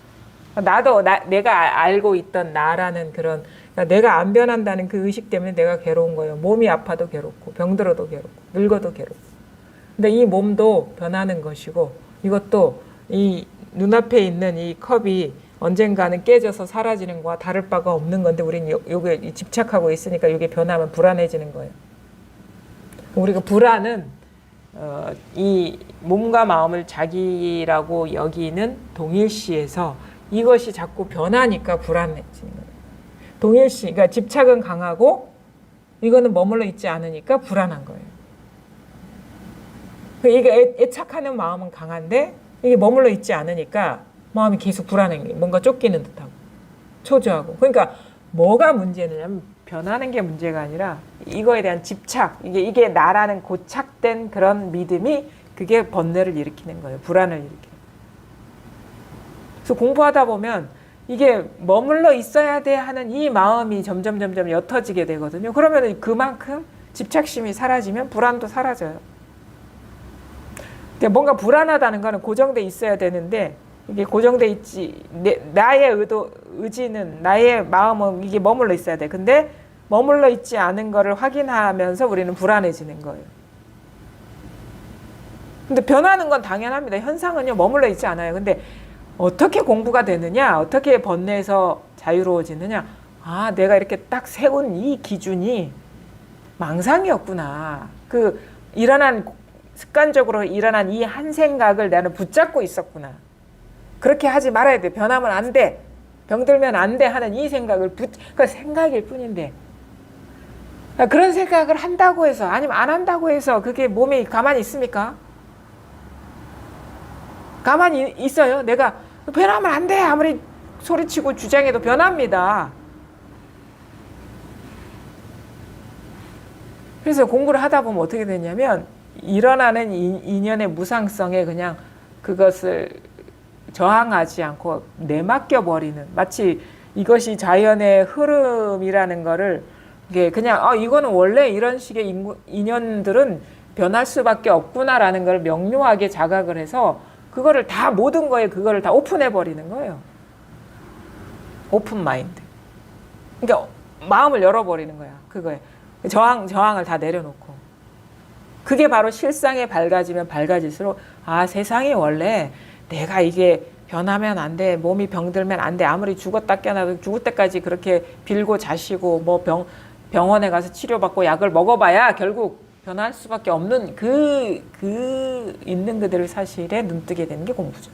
Speaker 1: 내가 알고 있던 나라는 그런 그러니까 내가 안 변한다는 그 의식 때문에 내가 괴로운 거예요. 몸이 아파도 괴롭고 병들어도 괴롭고 늙어도 괴롭고. 근데 이 몸도 변하는 것이고 이것도 이 눈앞에 있는 이 컵이 언젠가는 깨져서 사라지는 거와 다를 바가 없는 건데 우리는 요게 집착하고 있으니까 이게 변하면 불안해지는 거예요. 우리가 불안은 이 몸과 마음을 자기라고 여기는 동일시에서 이것이 자꾸 변하니까 불안해지는 거예요. 동일시, 그러니까 집착은 강하고 이거는 머물러 있지 않으니까 불안한 거예요. 이게 애착하는 마음은 강한데 이게 머물러 있지 않으니까 마음이 계속 불안한 게 뭔가 쫓기는 듯하고 초조하고. 그러니까 뭐가 문제냐면 변하는 게 문제가 아니라 이거에 대한 집착, 이게 나라는 고착된 그런 믿음이 그게 번뇌를 일으키는 거예요. 불안을 일으키는. 그래서 공부하다 보면 이게 머물러 있어야 돼 하는 이 마음이 점점 옅어지게 되거든요. 그러면 그만큼 집착심이 사라지면 불안도 사라져요. 뭔가 불안하다는 거는 고정돼 있어야 되는데 이게 고정돼 있지. 나의 의지는, 나의 마음은 이게 머물러 있어야 돼. 근데 머물러 있지 않은 거를 확인하면서 우리는 불안해지는 거예요. 근데 변하는 건 당연합니다. 현상은요, 머물러 있지 않아요. 근데 어떻게 공부가 되느냐, 어떻게 번뇌에서 자유로워지느냐. 아, 내가 이렇게 딱 세운 이 기준이 망상이었구나. 습관적으로 일어난 이 한 생각을 나는 붙잡고 있었구나. 그렇게 하지 말아야 돼. 변하면 안 돼. 병들면 안 돼 하는 이 생각을 그 생각일 뿐인데. 그런 생각을 한다고 해서, 아니면 안 한다고 해서 그게 몸에 가만히 있습니까? 가만히 있어요. 내가 변하면 안 돼. 아무리 소리치고 주장해도 변합니다. 그래서 공부를 하다 보면 어떻게 되냐면 일어나는 인연의 무상성에 그냥 그것을 저항하지 않고 내맡겨 버리는, 마치 이것이 자연의 흐름이라는 거를 이게 그냥 이거는 원래 이런 식의 인연들은 변할 수밖에 없구나라는 걸 명료하게 자각을 해서 그거를 다 모든 거에 그거를 다 오픈해 버리는 거예요. 오픈 마인드. 그러니까 마음을 열어 버리는 거야. 그거에 저항을 다 내려놓고. 그게 바로 실상에 밝아지면 밝아질수록 세상이 원래 내가 이게 변하면 안 돼. 몸이 병들면 안 돼. 아무리 죽었다 깨어나도 죽을 때까지 그렇게 빌고 자시고 병원에 가서 치료받고 약을 먹어봐야 결국 변할 수밖에 없는 있는 그대로 사실에 눈뜨게 되는 게 공부죠.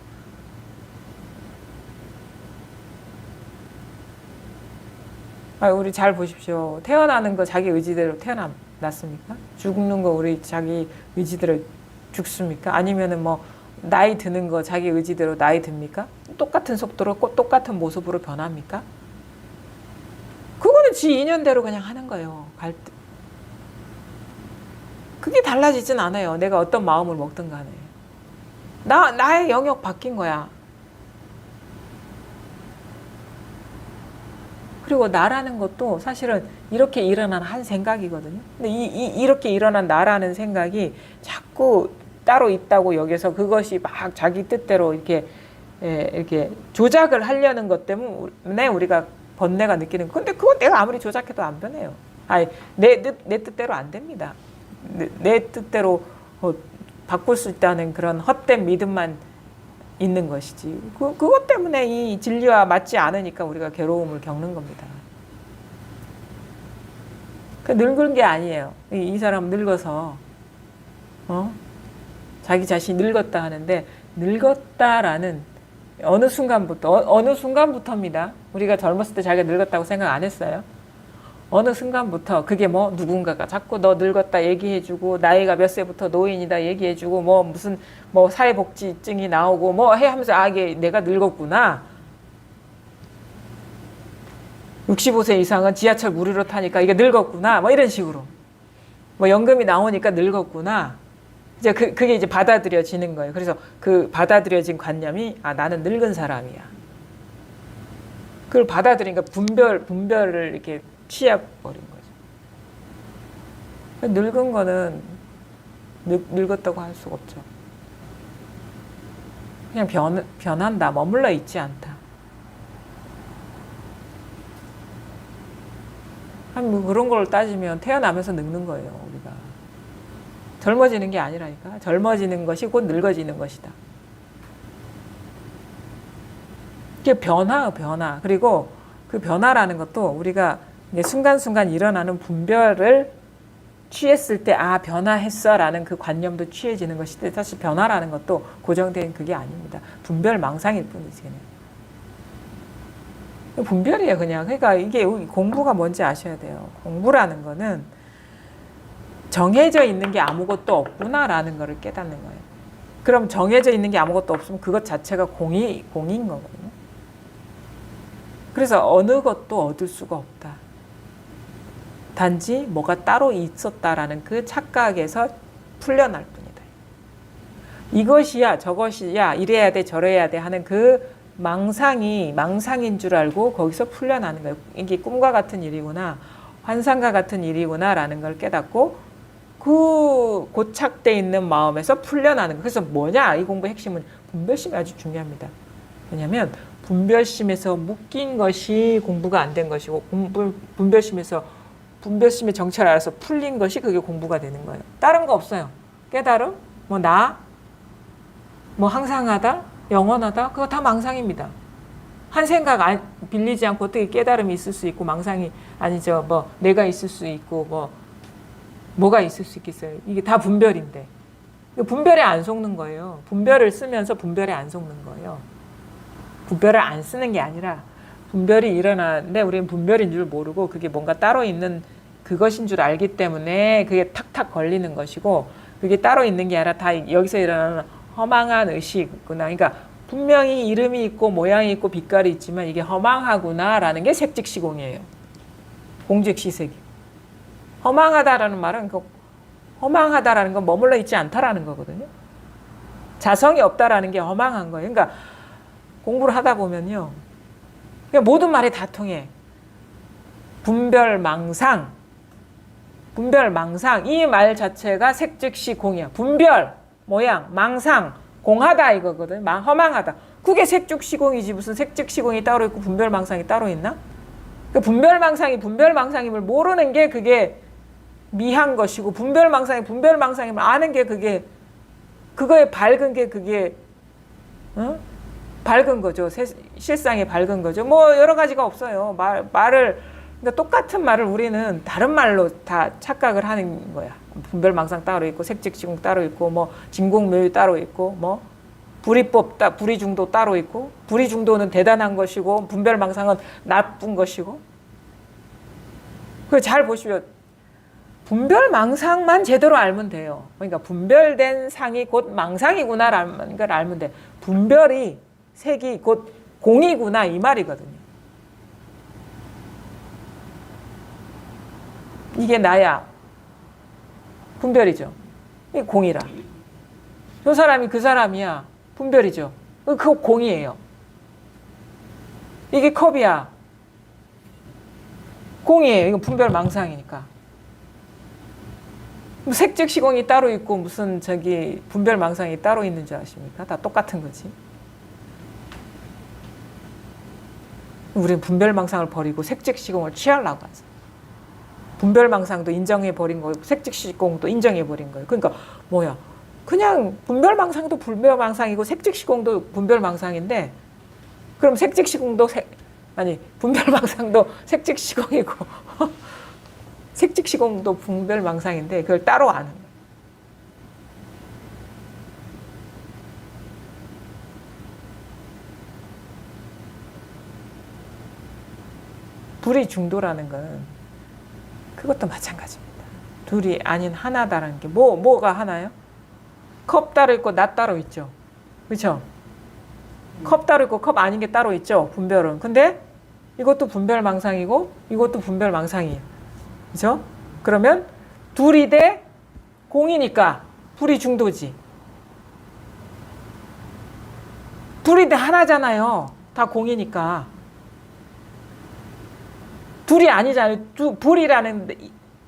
Speaker 1: 우리 잘 보십시오. 태어나는 거 자기 의지대로 태어났습니까? 죽는 거 우리 자기 의지대로 죽습니까? 아니면은 나이 드는 거 자기 의지대로 나이 듭니까? 똑같은 속도로 똑같은 모습으로 변합니까? 그거는 지 인연대로 그냥 하는 거예요. 그게 달라지진 않아요. 내가 어떤 마음을 먹든 간에. 나의 영역 바뀐 거야. 그리고 나라는 것도 사실은 이렇게 일어난 한 생각이거든요. 근데 이렇게 일어난 나라는 생각이 자꾸 따로 있다고 여기서 그것이 막 자기 뜻대로 이렇게 조작을 하려는 것 때문에 우리가 번뇌가 느끼는 거. 근데 그건 내가 아무리 조작해도 안 변해요. 내 뜻대로 안 됩니다. 내 뜻대로 바꿀 수 있다는 그런 헛된 믿음만 있는 것이지. 그것 때문에 이 진리와 맞지 않으니까 우리가 괴로움을 겪는 겁니다. 늙은 게 아니에요. 이 사람 늙어서 자기 자신이 늙었다 하는데, 늙었다라는 어느 순간부터입니다. 우리가 젊었을 때 자기가 늙었다고 생각 안 했어요. 어느 순간부터 그게 누군가가 자꾸 너 늙었다 얘기해주고, 나이가 몇 세부터 노인이다 얘기해주고, 무슨 사회복지증이 나오고 하면서 이게 내가 늙었구나. 65세 이상은 지하철 무료로 타니까 이게 늙었구나. 이런 식으로. 연금이 나오니까 늙었구나. 이제 그게 이제 받아들여지는 거예요. 그래서 그 받아들여진 관념이 나는 늙은 사람이야. 그걸 받아들이니까 분별을 이렇게 취해버린 거죠. 늙은 거는 늙었다고 할 수가 없죠. 그냥 변한다. 머물러 있지 않다. 그런 걸 따지면 태어나면서 늙는 거예요, 우리가. 젊어지는 게 아니라니까. 젊어지는 것이 곧 늙어지는 것이다. 이게 변화. 그리고 그 변화라는 것도 우리가 순간순간 일어나는 분별을 취했을 때 변화했어라는 그 관념도 취해지는 것인데, 사실 변화라는 것도 고정된 그게 아닙니다. 분별 망상일 뿐이지 그냥. 분별이에요, 그냥. 그러니까 이게 공부가 뭔지 아셔야 돼요. 공부라는 거는 정해져 있는 게 아무것도 없구나라는 거를 깨닫는 거예요. 그럼 정해져 있는 게 아무것도 없으면 그것 자체가 공인 거거든요. 그래서 어느 것도 얻을 수가 없다. 단지 뭐가 따로 있었다라는 그 착각에서 풀려날 뿐이다. 이것이야 저것이야 이래야 돼 저래야 돼 하는 그 망상인 줄 알고 거기서 풀려나는 거예요. 이게 꿈과 같은 일이구나, 환상과 같은 일이구나라는 걸 깨닫고 그 고착돼 있는 마음에서 풀려나는 거예요. 그래서 뭐냐? 이 공부의 핵심은 분별심이 아주 중요합니다. 왜냐하면 분별심에서 묶인 것이 공부가 안 된 것이고 분별심의 정체를 알아서 풀린 것이 그게 공부가 되는 거예요. 다른 거 없어요. 깨달음, 뭐 나, 뭐 항상하다, 영원하다, 그거 다 망상입니다. 한 생각 빌리지 않고 어떻게 깨달음이 있을 수 있고 망상이 아니죠. 뭐 내가 있을 수 있고 뭐가 있을 수 있겠어요. 이게 다 분별인데 분별에 안 속는 거예요. 분별을 쓰면서 분별에 안 속는 거예요. 분별을 안 쓰는 게 아니라 분별이 일어나는데 우리는 분별인 줄 모르고 그게 뭔가 따로 있는 그것인 줄 알기 때문에 그게 탁탁 걸리는 것이고 그게 따로 있는 게 아니라 다 여기서 일어나는 허망한 의식이구나. 그러니까 분명히 이름이 있고 모양이 있고 빛깔이 있지만 이게 허망하구나라는 게 색즉시공이에요. 공즉시색이. 허망하다라는 말은 허망하다라는 건 머물러 있지 않다라는 거거든요. 자성이 없다라는 게 허망한 거예요. 그러니까 공부를 하다 보면요. 그러니까 모든 말이 다 통해. 분별망상 이 말 자체가 색즉시공이야. 분별, 모양, 망상, 공하다 이거거든. 허망하다. 그게 색즉시공이지 무슨 색즉시공이 따로 있고 분별망상이 따로 있나? 그 분별망상이 분별망상임을 모르는 게 그게 미한 것이고 분별망상이 분별망상임을 아는 게 그거에 밝은 게 그게 밝은 거죠. 실상에 밝은 거죠. 뭐 여러 가지가 없어요. 그러니까 똑같은 말을 우리는 다른 말로 다 착각을 하는 거야. 분별망상 따로 있고 색즉시공 따로 있고 뭐 진공묘유 따로 있고 뭐 불이중도 따로 있고 불이중도는 대단한 것이고 분별망상은 나쁜 것이고. 잘 보시면 분별망상만 제대로 알면 돼요. 그러니까 분별된 상이 곧 망상이구나라는 걸 알면 돼. 분별이 색이 곧 공이구나 이 말이거든요. 이게 나야. 분별이죠. 이게 공이라. 저 사람이 그 사람이야. 분별이죠. 그거 공이에요. 이게 컵이야. 공이에요. 이건 분별망상이니까. 색즉시공이 따로 있고 무슨 분별망상이 따로 있는 줄 아십니까? 다 똑같은 거지. 우리는 분별망상을 버리고 색즉시공을 취하려고 하죠. 분별망상도 인정해버린 거고 색즉시공도 인정해버린 거예요. 그러니까 뭐야? 그냥 분별망상도 분별망상이고 색즉시공도 분별망상인데 그럼 분별망상도 색즉시공이고 색즉시공도 분별망상인데 그걸 따로 아는 거예요. 불이중도라는 거는 그것도 마찬가지입니다. 둘이 아닌 하나다라는 게 뭐가 하나요? 컵 따로 있고 나 따로 있죠. 그렇죠? 컵 따로 있고 컵 아닌 게 따로 있죠. 분별은. 근데 이것도 분별망상이고 이것도 분별망상이에요. 그렇죠? 그러면 둘이 대 공이니까 불이중도지. 둘이 대 하나잖아요. 다 공이니까. 둘이 아니잖아요. 불이라는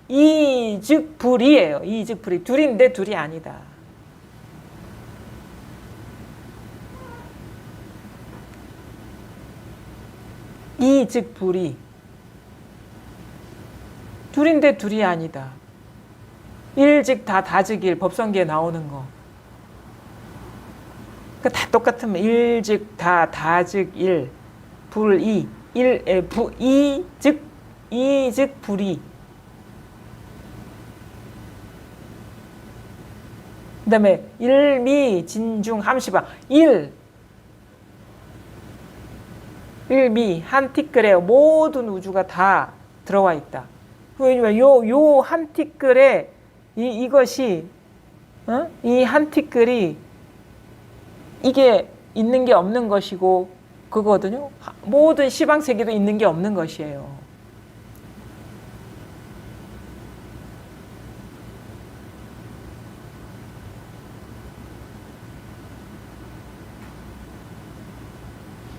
Speaker 1: 이 즉 불이에요. 이 즉 불이. 둘인데 둘이 아니다. 이 즉 불이. 둘인데 둘이 아니다. 일 즉 다 즉 일. 법성기에 나오는 거. 그러니까 다 똑같은 말. 일 즉 다 즉 일. 불이. 이 즉 불이. 그 다음에 일미 진중 함시방. 일미 한 티끌에 모든 우주가 다 들어와 있다. 왜냐면 요 한 티끌에 이것이 이 한 티끌이 이게 있는 게 없는 것이고 그거거든요. 모든 시방세계도 있는 게 없는 것이에요.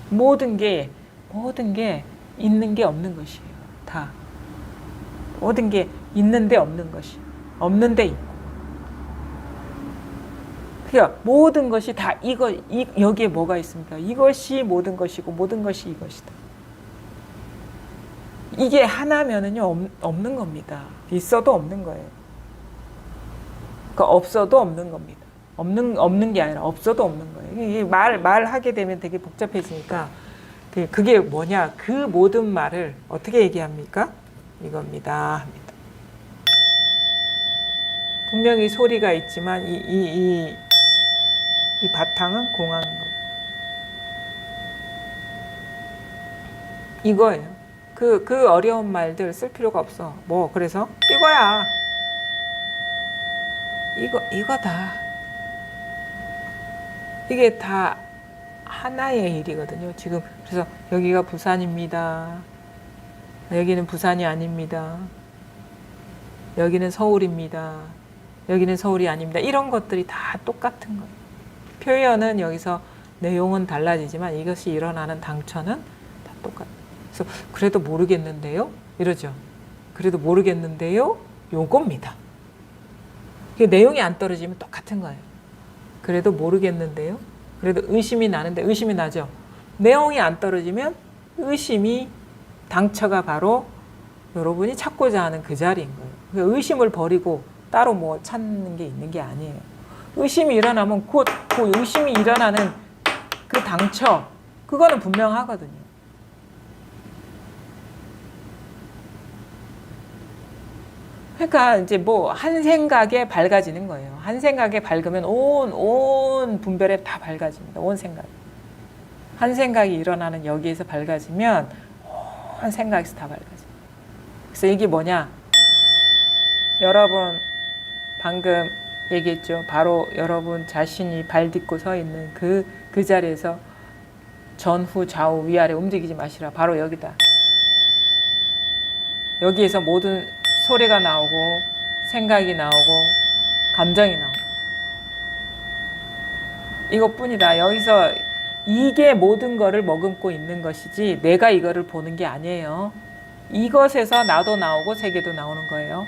Speaker 1: 모든 게 있는 게 없는 것이에요. 다. 모든 게 있는데 없는 것이. 없는데 있고. 그러니까 모든 것이 다 여기에 뭐가 있습니까? 이것이 모든 것이고 모든 것이 이것이다. 이게 하나면은요 없는 겁니다. 있어도 없는 거예요. 그러니까 없어도 없는 겁니다. 없는 게 아니라 없어도 없는 거예요. 이게 말하게 되면 되게 복잡해지니까 그게 뭐냐? 그 모든 말을 어떻게 얘기합니까? 이겁니다. 합니다. 분명히 소리가 있지만 이 바탕은 공하는 거예요. 이거예요. 그 어려운 말들 쓸 필요가 없어. 뭐 그래서 이거야. 이거다. 이게 다 하나의 일이거든요. 지금 그래서 여기가 부산입니다. 여기는 부산이 아닙니다. 여기는 서울입니다. 여기는 서울이 아닙니다. 이런 것들이 다 똑같은 거예요. 표현은 여기서 내용은 달라지지만 이것이 일어나는 당처는 다 똑같아요. 그래서 그래도 모르겠는데요? 이러죠. 그래도 모르겠는데요? 요겁니다. 내용이 안 떨어지면 똑같은 거예요. 그래도 모르겠는데요? 그래도 의심이 나는데 의심이 나죠. 내용이 안 떨어지면 의심이 당처가 바로 여러분이 찾고자 하는 그 자리인 거예요. 그러니까 의심을 버리고 따로 뭐 찾는 게 있는 게 아니에요. 의심이 일어나면 곧 그 의심이 일어나는 그 당처 그거는 분명하거든요. 그러니까 이제 뭐 한 생각에 밝아지는 거예요. 한 생각에 밝으면 온 분별에 다 밝아집니다. 온 생각. 한 생각이 일어나는 여기에서 밝아지면 온 생각에서 다 밝아집니다. 그래서 이게 뭐냐? 여러분 방금 얘기했죠. 바로 여러분 자신이 발 딛고 서 있는 그 자리에서 전후 좌우 위아래 움직이지 마시라. 바로 여기다. 여기에서 모든 소리가 나오고 생각이 나오고 감정이 나오고 이것뿐이다. 여기서 이게 모든 거를 머금고 있는 것이지 내가 이거를 보는 게 아니에요. 이것에서 나도 나오고 세계도 나오는 거예요.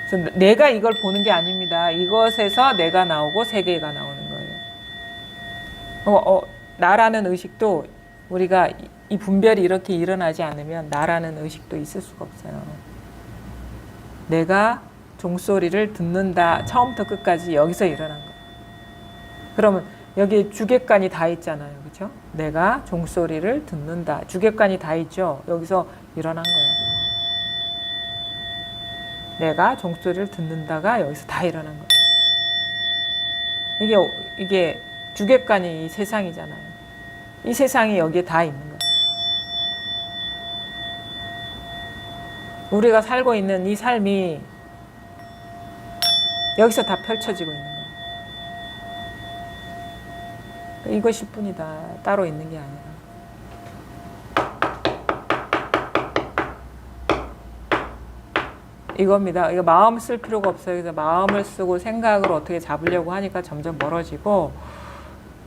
Speaker 1: 그래서 내가 이걸 보는 게 아닙니다. 이것에서 내가 나오고 세계가 나오는 거예요. 나라는 의식도 우리가 이 분별이 이렇게 일어나지 않으면 나라는 의식도 있을 수가 없어요. 내가 종소리를 듣는다. 처음부터 끝까지 여기서 일어난 거예요. 그러면 여기 주객관이 다 있잖아요. 그렇죠? 내가 종소리를 듣는다. 주객관이 다 있죠. 여기서 일어난 거예요. 내가 종소리를 듣는다가 여기서 다 일어난 거예요. 이게 주객관이 이 세상이잖아요. 이 세상이 여기에 다 있는 거예요. 우리가 살고 있는 이 삶이 여기서 다 펼쳐지고 있는 거예요. 이것일 뿐이다. 따로 있는 게 아니라. 이겁니다. 이거 마음 쓸 필요가 없어요. 그래서 마음을 쓰고 생각을 어떻게 잡으려고 하니까 점점 멀어지고,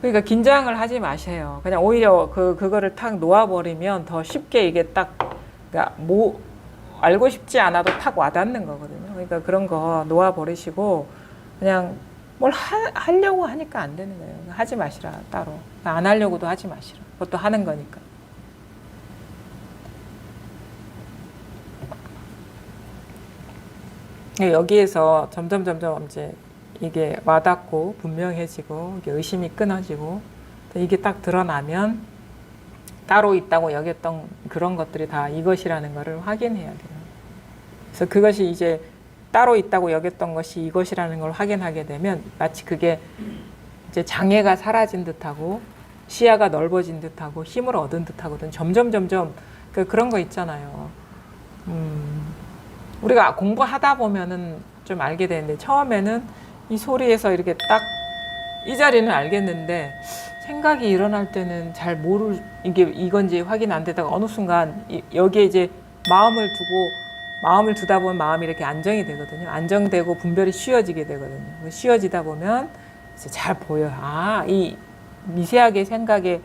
Speaker 1: 그러니까 긴장을 하지 마세요. 그냥 오히려 그거를 탁 놓아버리면 더 쉽게 이게 딱, 그러니까 알고 싶지 않아도 탁 와닿는 거거든요. 그러니까 그런 거 놓아버리시고 그냥 뭘 하려고 하니까 안 되는 거예요. 하지 마시라, 따로. 안 하려고도 하지 마시라. 그것도 하는 거니까. 여기에서 점점 이제 이게 와닿고 분명해지고 이게 의심이 끊어지고 이게 딱 드러나면 따로 있다고 여겼던 그런 것들이 다 이것이라는 것을 확인해야 돼요. 그래서 그것이 이제 따로 있다고 여겼던 것이 이것이라는 걸 확인하게 되면 마치 그게 이제 장애가 사라진 듯하고 시야가 넓어진 듯하고 힘을 얻은 듯하거든. 점점 그런 거 있잖아요. 우리가 공부하다 보면은 좀 알게 되는데 처음에는 이 소리에서 이렇게 딱 이 자리는 알겠는데 생각이 일어날 때는 잘 이게 이건지 확인 안 되다가 어느 순간 여기에 이제 마음을 두다 보면 마음이 이렇게 안정이 되거든요. 안정되고 분별이 쉬워지게 되거든요. 쉬워지다 보면 이제 잘 보여요. 이 미세하게 생각이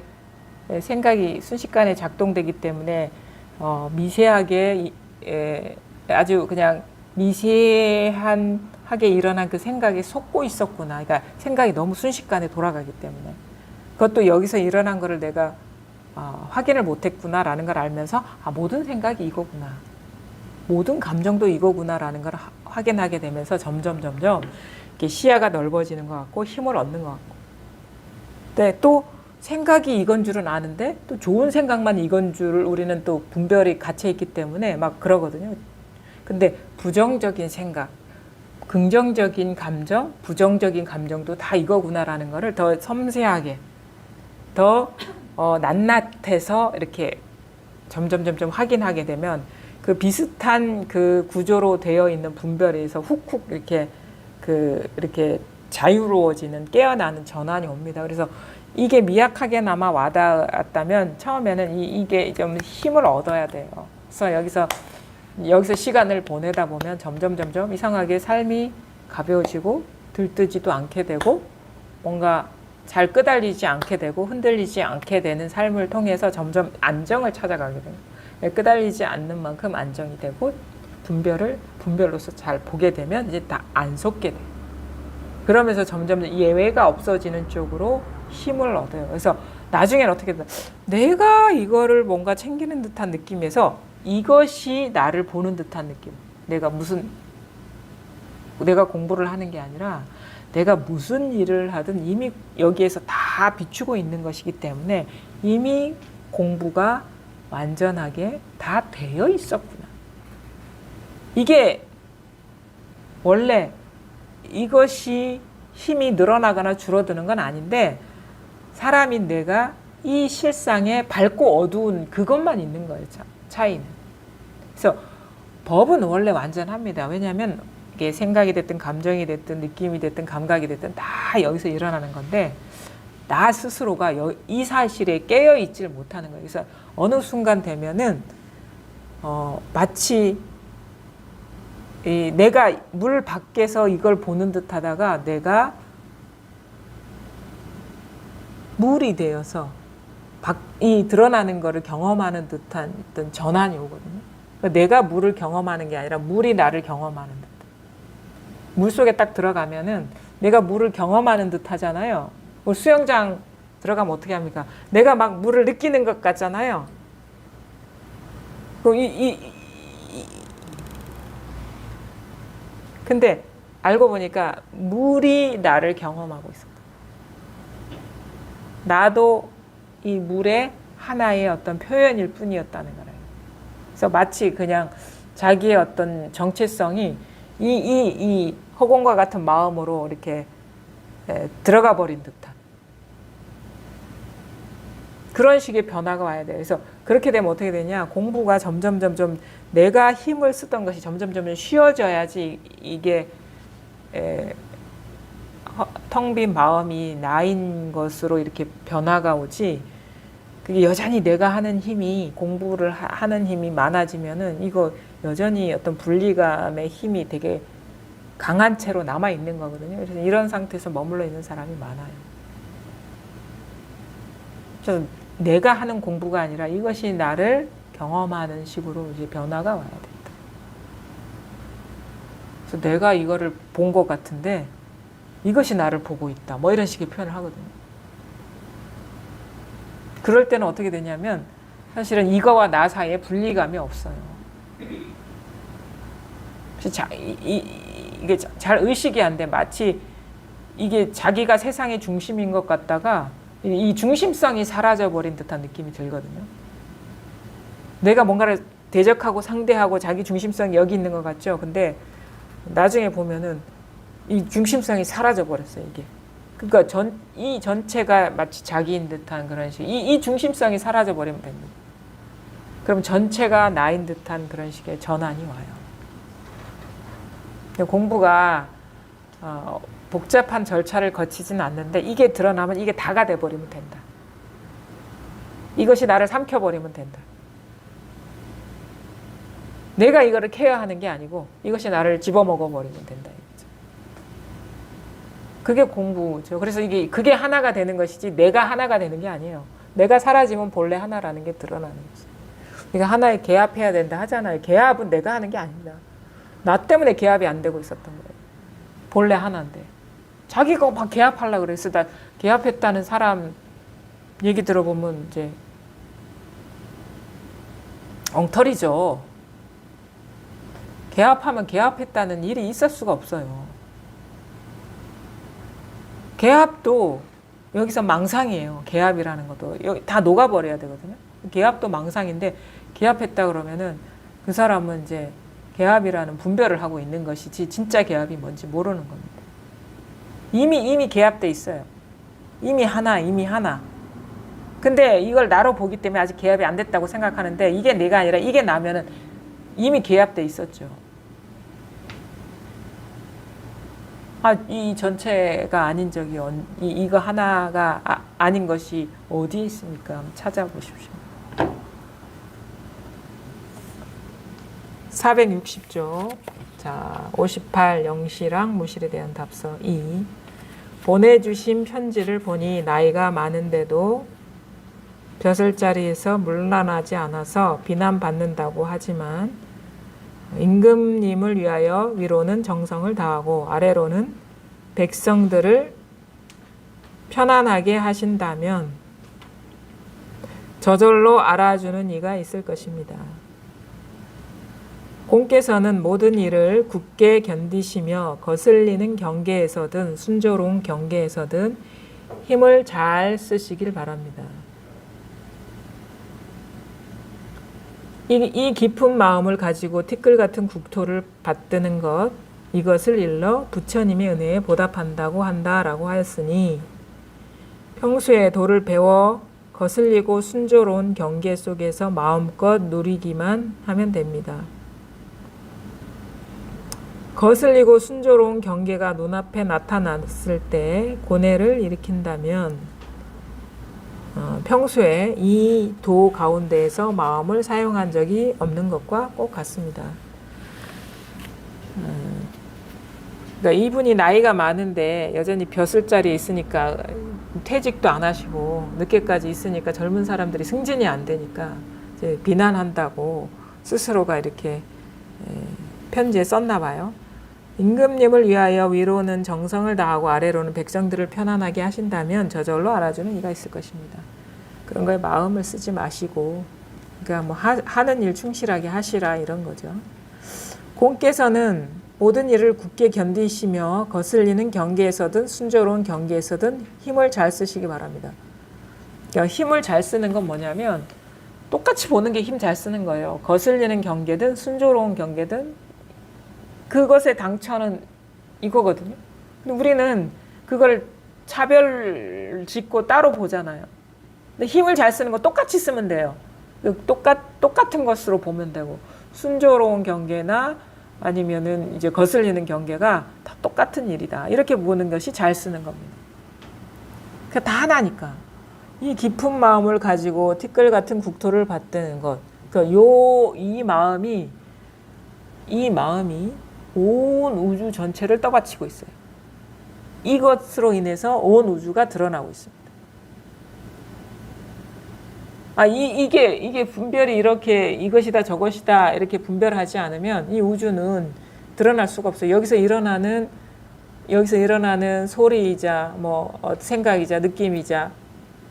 Speaker 1: 순식간에 작동되기 때문에 미세하게 아주 그냥 미세한 하게 일어난 그 생각에 속고 있었구나. 그러니까 생각이 너무 순식간에 돌아가기 때문에. 그것도 여기서 일어난 거를 내가 확인을 못했구나라는 걸 알면서 모든 생각이 이거구나. 모든 감정도 이거구나라는 걸 확인하게 되면서 점점 이렇게 시야가 넓어지는 것 같고 힘을 얻는 것 같고. 근데 또 생각이 이건 줄은 아는데 또 좋은 생각만 이건 줄을 우리는 또 분별이 갇혀 있기 때문에 막 그러거든요. 근데 부정적인 생각, 긍정적인 감정, 부정적인 감정도 다 이거구나라는 거를 더 섬세하게, 더 낱낱해서 이렇게 점점 확인하게 되면 그 비슷한 그 구조로 되어 있는 분별에서 훅훅 이렇게 이렇게 자유로워지는 깨어나는 전환이 옵니다. 그래서 이게 미약하게나마 와닿았다면 처음에는 이게 좀 힘을 얻어야 돼요. 그래서 여기서 시간을 보내다 보면 점점 이상하게 삶이 가벼워지고 들뜨지도 않게 되고 뭔가 잘 끄달리지 않게 되고 흔들리지 않게 되는 삶을 통해서 점점 안정을 찾아가게 돼요. 끄달리지 않는 만큼 안정이 되고 분별로서 잘 보게 되면 이제 다 안 속게 돼요. 그러면서 점점 예외가 없어지는 쪽으로 힘을 얻어요. 그래서 나중에는 어떻게 되나 내가 이거를 뭔가 챙기는 듯한 느낌에서 이것이 나를 보는 듯한 느낌. 내가 공부를 하는 게 아니라 내가 무슨 일을 하든 이미 여기에서 다 비추고 있는 것이기 때문에 이미 공부가 완전하게 다 되어 있었구나. 이게 원래 이것이 힘이 늘어나거나 줄어드는 건 아닌데 사람인 내가 이 실상에 밝고 어두운 그것만 있는 거예요. 차이는. 그래서 법은 원래 완전합니다. 왜냐하면 이게 생각이 됐든 감정이 됐든 느낌이 됐든 감각이 됐든 다 여기서 일어나는 건데 나 스스로가 이 사실에 깨어 있지를 못하는 거예요. 그래서 어느 순간 되면은 마치 내가 물 밖에서 이걸 보는 듯 하다가 내가 물이 되어서 이 드러나는 거를 경험하는 듯한 어떤 전환이 오거든요. 그러니까 내가 물을 경험하는 게 아니라 물이 나를 경험하는 듯. 물 속에 딱 들어가면은 내가 물을 경험하는 듯 하잖아요. 수영장 들어가면 어떻게 합니까? 내가 막 물을 느끼는 것 같잖아요. 근데 알고 보니까 물이 나를 경험하고 있었다. 나도 이 물의 하나의 어떤 표현일 뿐이었다는 거예요. 그래서 마치 그냥 자기의 어떤 정체성이 이 허공과 같은 마음으로 이렇게 들어가 버린 듯한 그런 식의 변화가 와야 돼요. 그래서 그렇게 되면 어떻게 되냐? 공부가 점점 내가 힘을 쓰던 것이 점점 쉬워져야지 이게 텅 빈 마음이 나인 것으로 이렇게 변화가 오지. 그게 여전히 내가 하는 힘이 공부를 하는 힘이 많아지면은 이거 여전히 어떤 분리감의 힘이 되게 강한 채로 남아 있는 거거든요. 그래서 이런 상태에서 머물러 있는 사람이 많아요. 그래서 내가 하는 공부가 아니라 이것이 나를 경험하는 식으로 이제 변화가 와야 된다. 그래서 내가 이거를 본 것 같은데 이것이 나를 보고 있다. 뭐 이런 식의 표현을 하거든요. 그럴 때는 어떻게 되냐면 사실은 이거와 나 사이에 분리감이 없어요. 그래서 이게 잘 의식이 안 돼. 마치 이게 자기가 세상의 중심인 것 같다가 이 중심성이 사라져버린 듯한 느낌이 들거든요. 내가 뭔가를 대적하고 상대하고 자기 중심성이 여기 있는 것 같죠. 근데 나중에 보면은 이 중심성이 사라져버렸어요. 이게. 그러니까 이 전체가 마치 자기인 듯한 그런 식. 이 중심성이 사라져버리면 됩니다. 그럼 전체가 나인 듯한 그런 식의 전환이 와요. 공부가 복잡한 절차를 거치지는 않는데 이게 드러나면 이게 다가 돼버리면 된다. 이것이 나를 삼켜버리면 된다. 내가 이거를 케어하는 게 아니고 이것이 나를 집어먹어버리면 된다. 그게 공부죠. 그래서 그게 하나가 되는 것이지 내가 하나가 되는 게 아니에요. 내가 사라지면 본래 하나라는 게 드러나는 거지. 그러니까 하나에 개합해야 된다 하잖아요. 개합은 내가 하는 게 아닙니다. 나 때문에 개합이 안 되고 있었던 거예요. 본래 하나인데 자기가 막 개합하려고 그랬어. 나 개합했다는 사람 얘기 들어보면 이제 엉터리죠. 개합하면 개합했다는 일이 있을 수가 없어요. 개합도 여기서 망상이에요. 개합이라는 것도 여기 다 녹아버려야 되거든요. 개합도 망상인데 개합했다 그러면은 그 사람은 이제 개합이라는 분별을 하고 있는 것이지 진짜 개합이 뭔지 모르는 겁니다. 이미 개합돼 있어요. 이미 하나. 근데 이걸 나로 보기 때문에 아직 개합이 안 됐다고 생각하는데 이게 내가 아니라 이게 나면은 이미 개합돼 있었죠. 이 전체가 아닌 적이 이거 하나가 아닌 것이 어디에 있습니까? 한번 찾아보십시오. 460조. 자, 58 영시랑 무실에 대한 답서 2. 보내주신 편지를 보니 나이가 많은데도 벼슬자리에서 물러나지 않아서 비난받는다고 하지만 임금님을 위하여 위로는 정성을 다하고 아래로는 백성들을 편안하게 하신다면 저절로 알아주는 이가 있을 것입니다. 공께서는 모든 일을 굳게 견디시며 거슬리는 경계에서든 순조로운 경계에서든 힘을 잘 쓰시길 바랍니다. 이 깊은 마음을 가지고 티끌 같은 국토를 받드는 것, 이것을 일러 부처님의 은혜에 보답한다고 한다라고 하였으니 평소에 도를 배워 거슬리고 순조로운 경계 속에서 마음껏 누리기만 하면 됩니다. 거슬리고 순조로운 경계가 눈앞에 나타났을 때 고뇌를 일으킨다면 평소에 이 도 가운데에서 마음을 사용한 적이 없는 것과 꼭 같습니다. 그러니까 이분이 나이가 많은데 여전히 벼슬자리에 있으니까 퇴직도 안 하시고 늦게까지 있으니까 젊은 사람들이 승진이 안 되니까 이제 비난한다고 스스로가 이렇게 편지에 썼나 봐요. 임금님을 위하여 위로는 정성을 다하고 아래로는 백성들을 편안하게 하신다면 저절로 알아주는 이가 있을 것입니다. 그런 거에 마음을 쓰지 마시고 그러니까 뭐 하는 일 충실하게 하시라 이런 거죠. 공께서는 모든 일을 굳게 견디시며 거슬리는 경계에서든 순조로운 경계에서든 힘을 잘 쓰시기 바랍니다. 그러니까 힘을 잘 쓰는 건 뭐냐면 똑같이 보는 게 힘 잘 쓰는 거예요. 거슬리는 경계든 순조로운 경계든 그것의 당처는 이거거든요. 근데 우리는 그걸 차별 짓고 따로 보잖아요. 근데 힘을 잘 쓰는 거 똑같이 쓰면 돼요. 똑같은 것으로 보면 되고 순조로운 경계나 아니면은 이제 거슬리는 경계가 다 똑같은 일이다. 이렇게 보는 것이 잘 쓰는 겁니다. 그러니까 다 하나니까. 이 깊은 마음을 가지고 티끌 같은 국토를 받드는 것. 그러니까 이 마음이 온 우주 전체를 떠받치고 있어요. 이것으로 인해서 온 우주가 드러나고 있습니다. 이게 분별이 이렇게 이것이다 저것이다 이렇게 분별하지 않으면 이 우주는 드러날 수가 없어요. 여기서 일어나는 소리이자 생각이자 느낌이자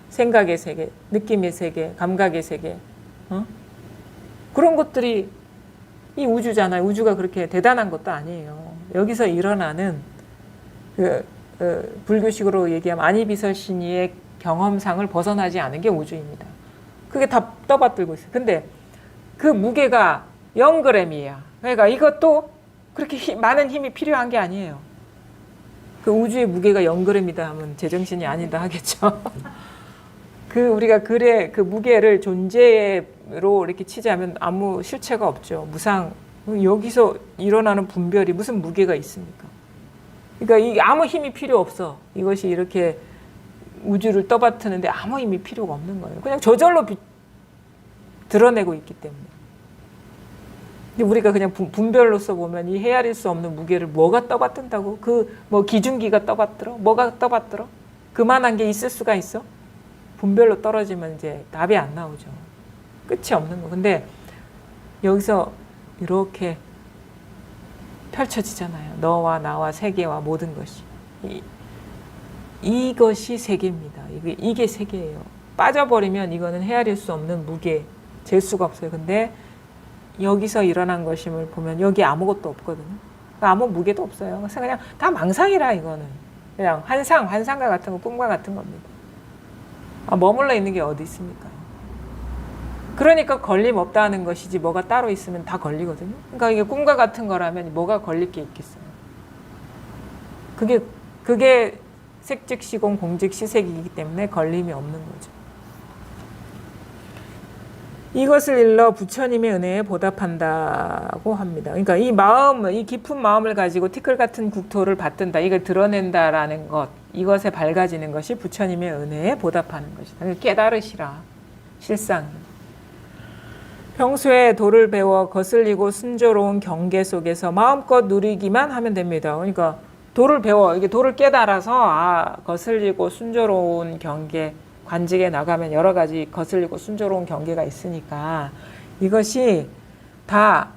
Speaker 1: 생각의 세계, 느낌의 세계, 감각의 세계, 그런 것들이 이 우주잖아요. 우주가 그렇게 대단한 것도 아니에요. 여기서 일어나는 불교식으로 얘기하면 아니비설신이의 경험상을 벗어나지 않은 게 우주입니다. 그게 다 떠받들고 있어요. 근데 그 무게가 0g이에요. 그러니까 이것도 그렇게 많은 힘이 필요한 게 아니에요. 그 우주의 무게가 0g이다 하면 제정신이 아니다 하겠죠. 우리가 그 무게를 존재로 이렇게 치자면 아무 실체가 없죠. 무상. 여기서 일어나는 분별이 무슨 무게가 있습니까? 그러니까 아무 힘이 필요 없어. 이것이 이렇게 우주를 떠받드는데 아무 힘이 필요가 없는 거예요. 그냥 저절로 드러내고 있기 때문에. 근데 우리가 그냥 분별로서 보면 이 헤아릴 수 없는 무게를 뭐가 떠받든다고? 기중기가 떠받들어? 뭐가 떠받들어? 그만한 게 있을 수가 있어? 분별로 떨어지면 이제 답이 안 나오죠. 끝이 없는 거. 근데 여기서 이렇게 펼쳐지잖아요. 너와 나와 세계와 모든 것이. 이것이 세계입니다. 이게 세계예요. 빠져버리면 이거는 헤아릴 수 없는 무게, 잴 수가 없어요. 근데 여기서 일어난 것임을 보면 여기 아무것도 없거든요. 아무 무게도 없어요. 그래서 그냥 다 망상이라 이거는. 그냥 환상과 같은 거, 꿈과 같은 겁니다. 머물러 있는 게 어디 있습니까? 그러니까 걸림 없다는 것이지 뭐가 따로 있으면 다 걸리거든요. 그러니까 이게 꿈과 같은 거라면 뭐가 걸릴 게 있겠어요. 그게 색즉시공 공즉시색이기 때문에 걸림이 없는 거죠. 이것을 일러 부처님의 은혜에 보답한다고 합니다. 그러니까 이 마음, 이 깊은 마음을 가지고 티끌 같은 국토를 받든다, 이걸 드러낸다라는 것, 이것에 밝아지는 것이 부처님의 은혜에 보답하는 것이다. 깨달으시라, 실상. 평소에 도를 배워 거슬리고 순조로운 경계 속에서 마음껏 누리기만 하면 됩니다. 그러니까 도를 배워, 이게 도를 깨달아서 거슬리고 순조로운 경계, 관직에 나가면 여러 가지 거슬리고 순조로운 경계가 있으니까 이것이 다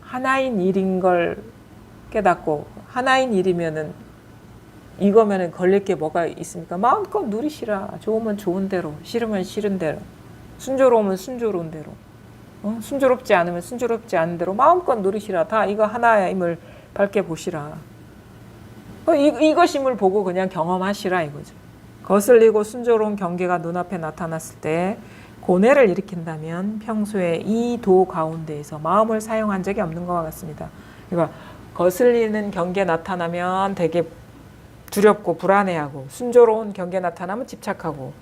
Speaker 1: 하나인 일인 걸 깨닫고, 하나인 일이면은 이거면은 걸릴 게 뭐가 있습니까? 마음껏 누리시라. 좋으면 좋은 대로, 싫으면 싫은 대로, 순조로우면 순조로운 대로, 순조롭지 않으면 순조롭지 않은 대로 마음껏 누리시라. 다 이거 하나임을 밝게 보시라. 이것임을 보고 그냥 경험하시라 이거죠. 거슬리고 순조로운 경계가 눈앞에 나타났을 때 고뇌를 일으킨다면 평소에 이 도 가운데에서 마음을 사용한 적이 없는 것과 같습니다. 그러니까 거슬리는 경계 나타나면 되게 두렵고 불안해하고, 순조로운 경계 나타나면 집착하고,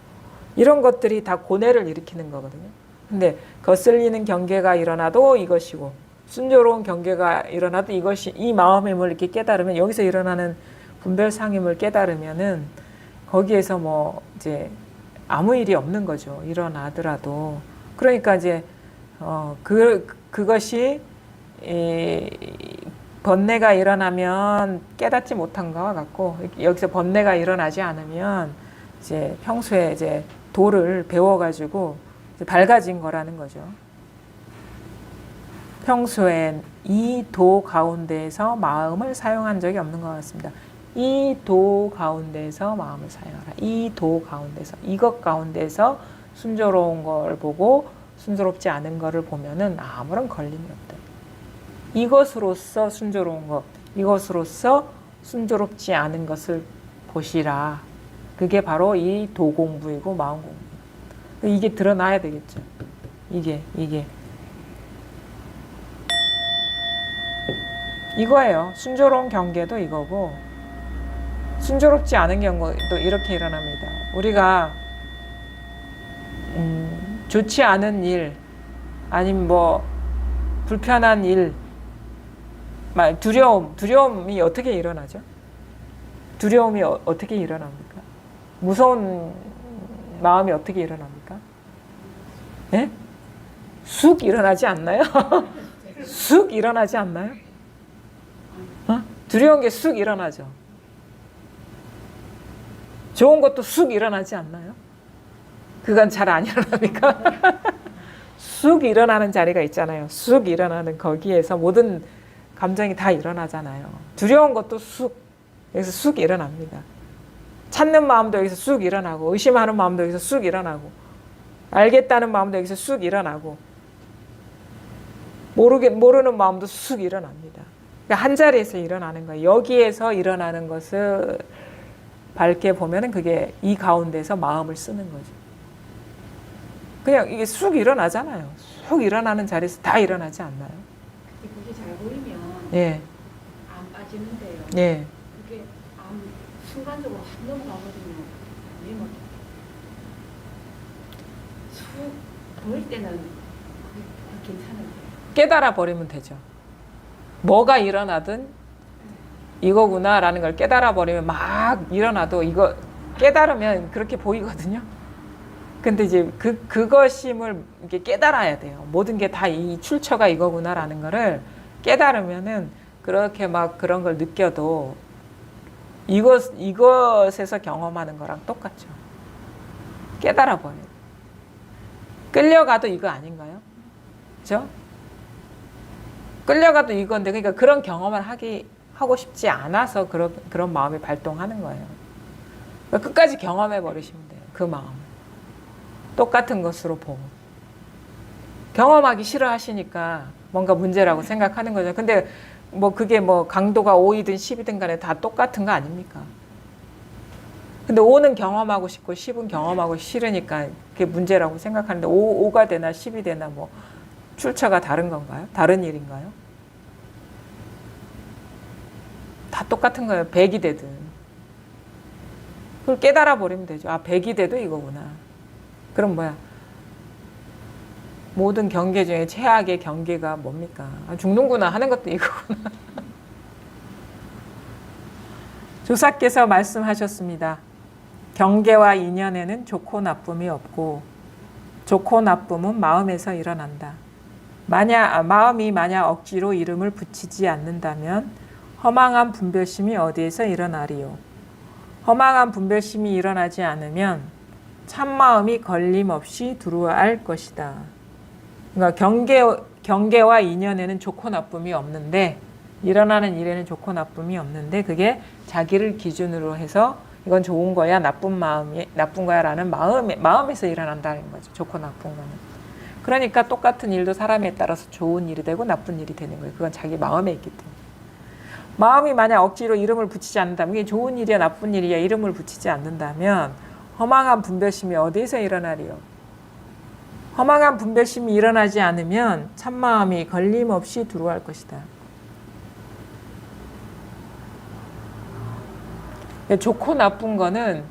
Speaker 1: 이런 것들이 다 고뇌를 일으키는 거거든요. 근데 거슬리는 경계가 일어나도 이것이고, 순조로운 경계가 일어나도 이것이, 이 마음의 힘을 이렇게 깨달으면, 여기서 일어나는 분별상임을 깨달으면은 거기에서 뭐 이제 아무 일이 없는 거죠. 일어나더라도. 그러니까 이제 그것이 번뇌가 일어나면 깨닫지 못한 것과 같고, 여기서 번뇌가 일어나지 않으면 이제 평소에 이제 도를 배워가지고 이제 밝아진 거라는 거죠. 평소엔 이 도 가운데에서 마음을 사용한 적이 없는 것 같습니다. 이 도 가운데서 마음을 사용하라. 이 도 가운데서, 이것 가운데서 순조로운 걸 보고 순조롭지 않은 거를 보면은 아무런 걸림이 없다. 이것으로서 순조로운 것, 이것으로서 순조롭지 않은 것을 보시라. 그게 바로 이 도 공부이고 마음 공부. 이게 드러나야 되겠죠. 이게 이거예요. 순조로운 경계도 이거고, 순조롭지 않은 경우도 이렇게 일어납니다. 우리가 좋지 않은 일, 아니면 뭐 불편한 일, 두려움이 어떻게 일어나죠? 두려움이 어떻게 일어납니까? 무서운 마음이 어떻게 일어납니까? 예? 쑥 일어나지 않나요? 쑥 일어나지 않나요? 두려운 게 쑥 일어나죠. 좋은 것도 쑥 일어나지 않나요? 그건 잘 안 일어납니까? 쑥 일어나는 자리가 있잖아요. 쑥 일어나는 거기에서 모든 감정이 다 일어나잖아요. 두려운 것도 여기서 쑥 일어납니다. 찾는 마음도 여기서 쑥 일어나고, 의심하는 마음도 여기서 쑥 일어나고, 알겠다는 마음도 여기서 쑥 일어나고, 모르는 마음도 쑥 일어납니다. 그러니까 한 자리에서 일어나는 거예요. 여기에서 일어나는 것을 밝게 보면은 그게 이 가운데서 마음을 쓰는 거죠. 그냥 이게 쑥 일어나잖아요. 쑥 일어나는 자리에서 다 일어나지 않나요?
Speaker 3: 그게 잘 보이면
Speaker 1: 예.
Speaker 3: 안 빠지는데요.
Speaker 1: 예.
Speaker 3: 그게 순간적으로 확 넘어가거든요. 뭐 쑥 보일 때는 그게 괜찮은데.
Speaker 1: 깨달아 버리면 되죠. 뭐가 일어나든 이거구나라는 걸 깨달아 버리면 막 일어나도 이거 깨달으면 그렇게 보이거든요. 근데 이제 그것임을 이렇게 깨달아야 돼요. 모든 게 다 이 출처가 이거구나라는 거를 깨달으면은 그렇게 막 그런 걸 느껴도 이것에서 경험하는 거랑 똑같죠. 깨달아 버려요. 끌려가도 이거 아닌가요? 그죠? 끌려가도 이건데 그러니까 그런 경험을 하고 싶지 않아서 그런 마음이 발동하는 거예요. 그러니까 끝까지 경험해 버리시면 돼요. 그 마음. 똑같은 것으로 보고. 경험하기 싫어하시니까 뭔가 문제라고 생각하는 거죠. 근데 뭐 그게 뭐 강도가 5이든 10이든 간에 다 똑같은 거 아닙니까? 근데 5는 경험하고 싶고 10은 경험하고 싫으니까 그게 문제라고 생각하는데 5가 되나 10이 되나 뭐 출처가 다른 건가요? 다른 일인가요? 다 똑같은 거예요. 100이 되든. 그걸 깨달아 버리면 되죠. 아, 100이 돼도 이거구나. 그럼 뭐야? 모든 경계 중에 최악의 경계가 뭡니까? 아, 죽는구나 하는 것도 이거구나. 조사께서 말씀하셨습니다. 경계와 인연에는 좋고 나쁨이 없고 좋고 나쁨은 마음에서 일어난다. 마음이 만약 억지로 이름을 붙이지 않는다면 허망한 분별심이 어디에서 일어나리요? 허망한 분별심이 일어나지 않으면 참마음이 걸림없이 들어갈 것이다. 그러니까 경계와 인연에는 좋고 나쁨이 없는데 일어나는 일에는 좋고 나쁨이 없는데 그게 자기를 기준으로 해서 이건 좋은 거야 나쁜 거야 라는 마음에서 일어난다는 거죠. 좋고 나쁜 거는. 그러니까 똑같은 일도 사람에 따라서 좋은 일이 되고 나쁜 일이 되는 거예요. 그건 자기 마음에 있기 때문에. 마음이 만약 억지로 이름을 붙이지 않는다면 이게 좋은 일이야 나쁜 일이야 이름을 붙이지 않는다면 허망한 분별심이 어디에서 일어나리요? 허망한 분별심이 일어나지 않으면 참마음이 걸림없이 들어갈 것이다. 좋고 나쁜 거는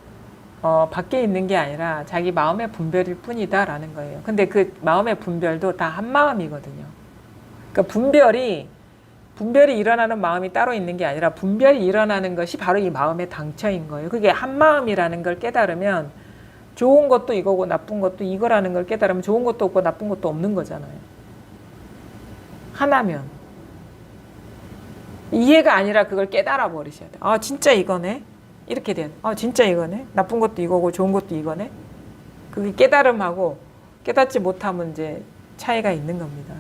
Speaker 1: 밖에 있는 게 아니라 자기 마음의 분별일 뿐이다 라는 거예요. 근데 그 마음의 분별도 다 한 마음이거든요. 그러니까 분별이 일어나는 마음이 따로 있는 게 아니라 분별이 일어나는 것이 바로 이 마음의 당처인 거예요. 그게 한 마음이라는 걸 깨달으면 좋은 것도 이거고 나쁜 것도 이거라는 걸 깨달으면 좋은 것도 없고 나쁜 것도 없는 거잖아요. 하나면. 이해가 아니라 그걸 깨달아 버리셔야 돼요. 아 진짜 이거네. 이렇게 된. 아 진짜 이거네. 나쁜 것도 이거고 좋은 것도 이거네. 그게 깨달음하고 깨닫지 못하면 이제 차이가 있는 겁니다.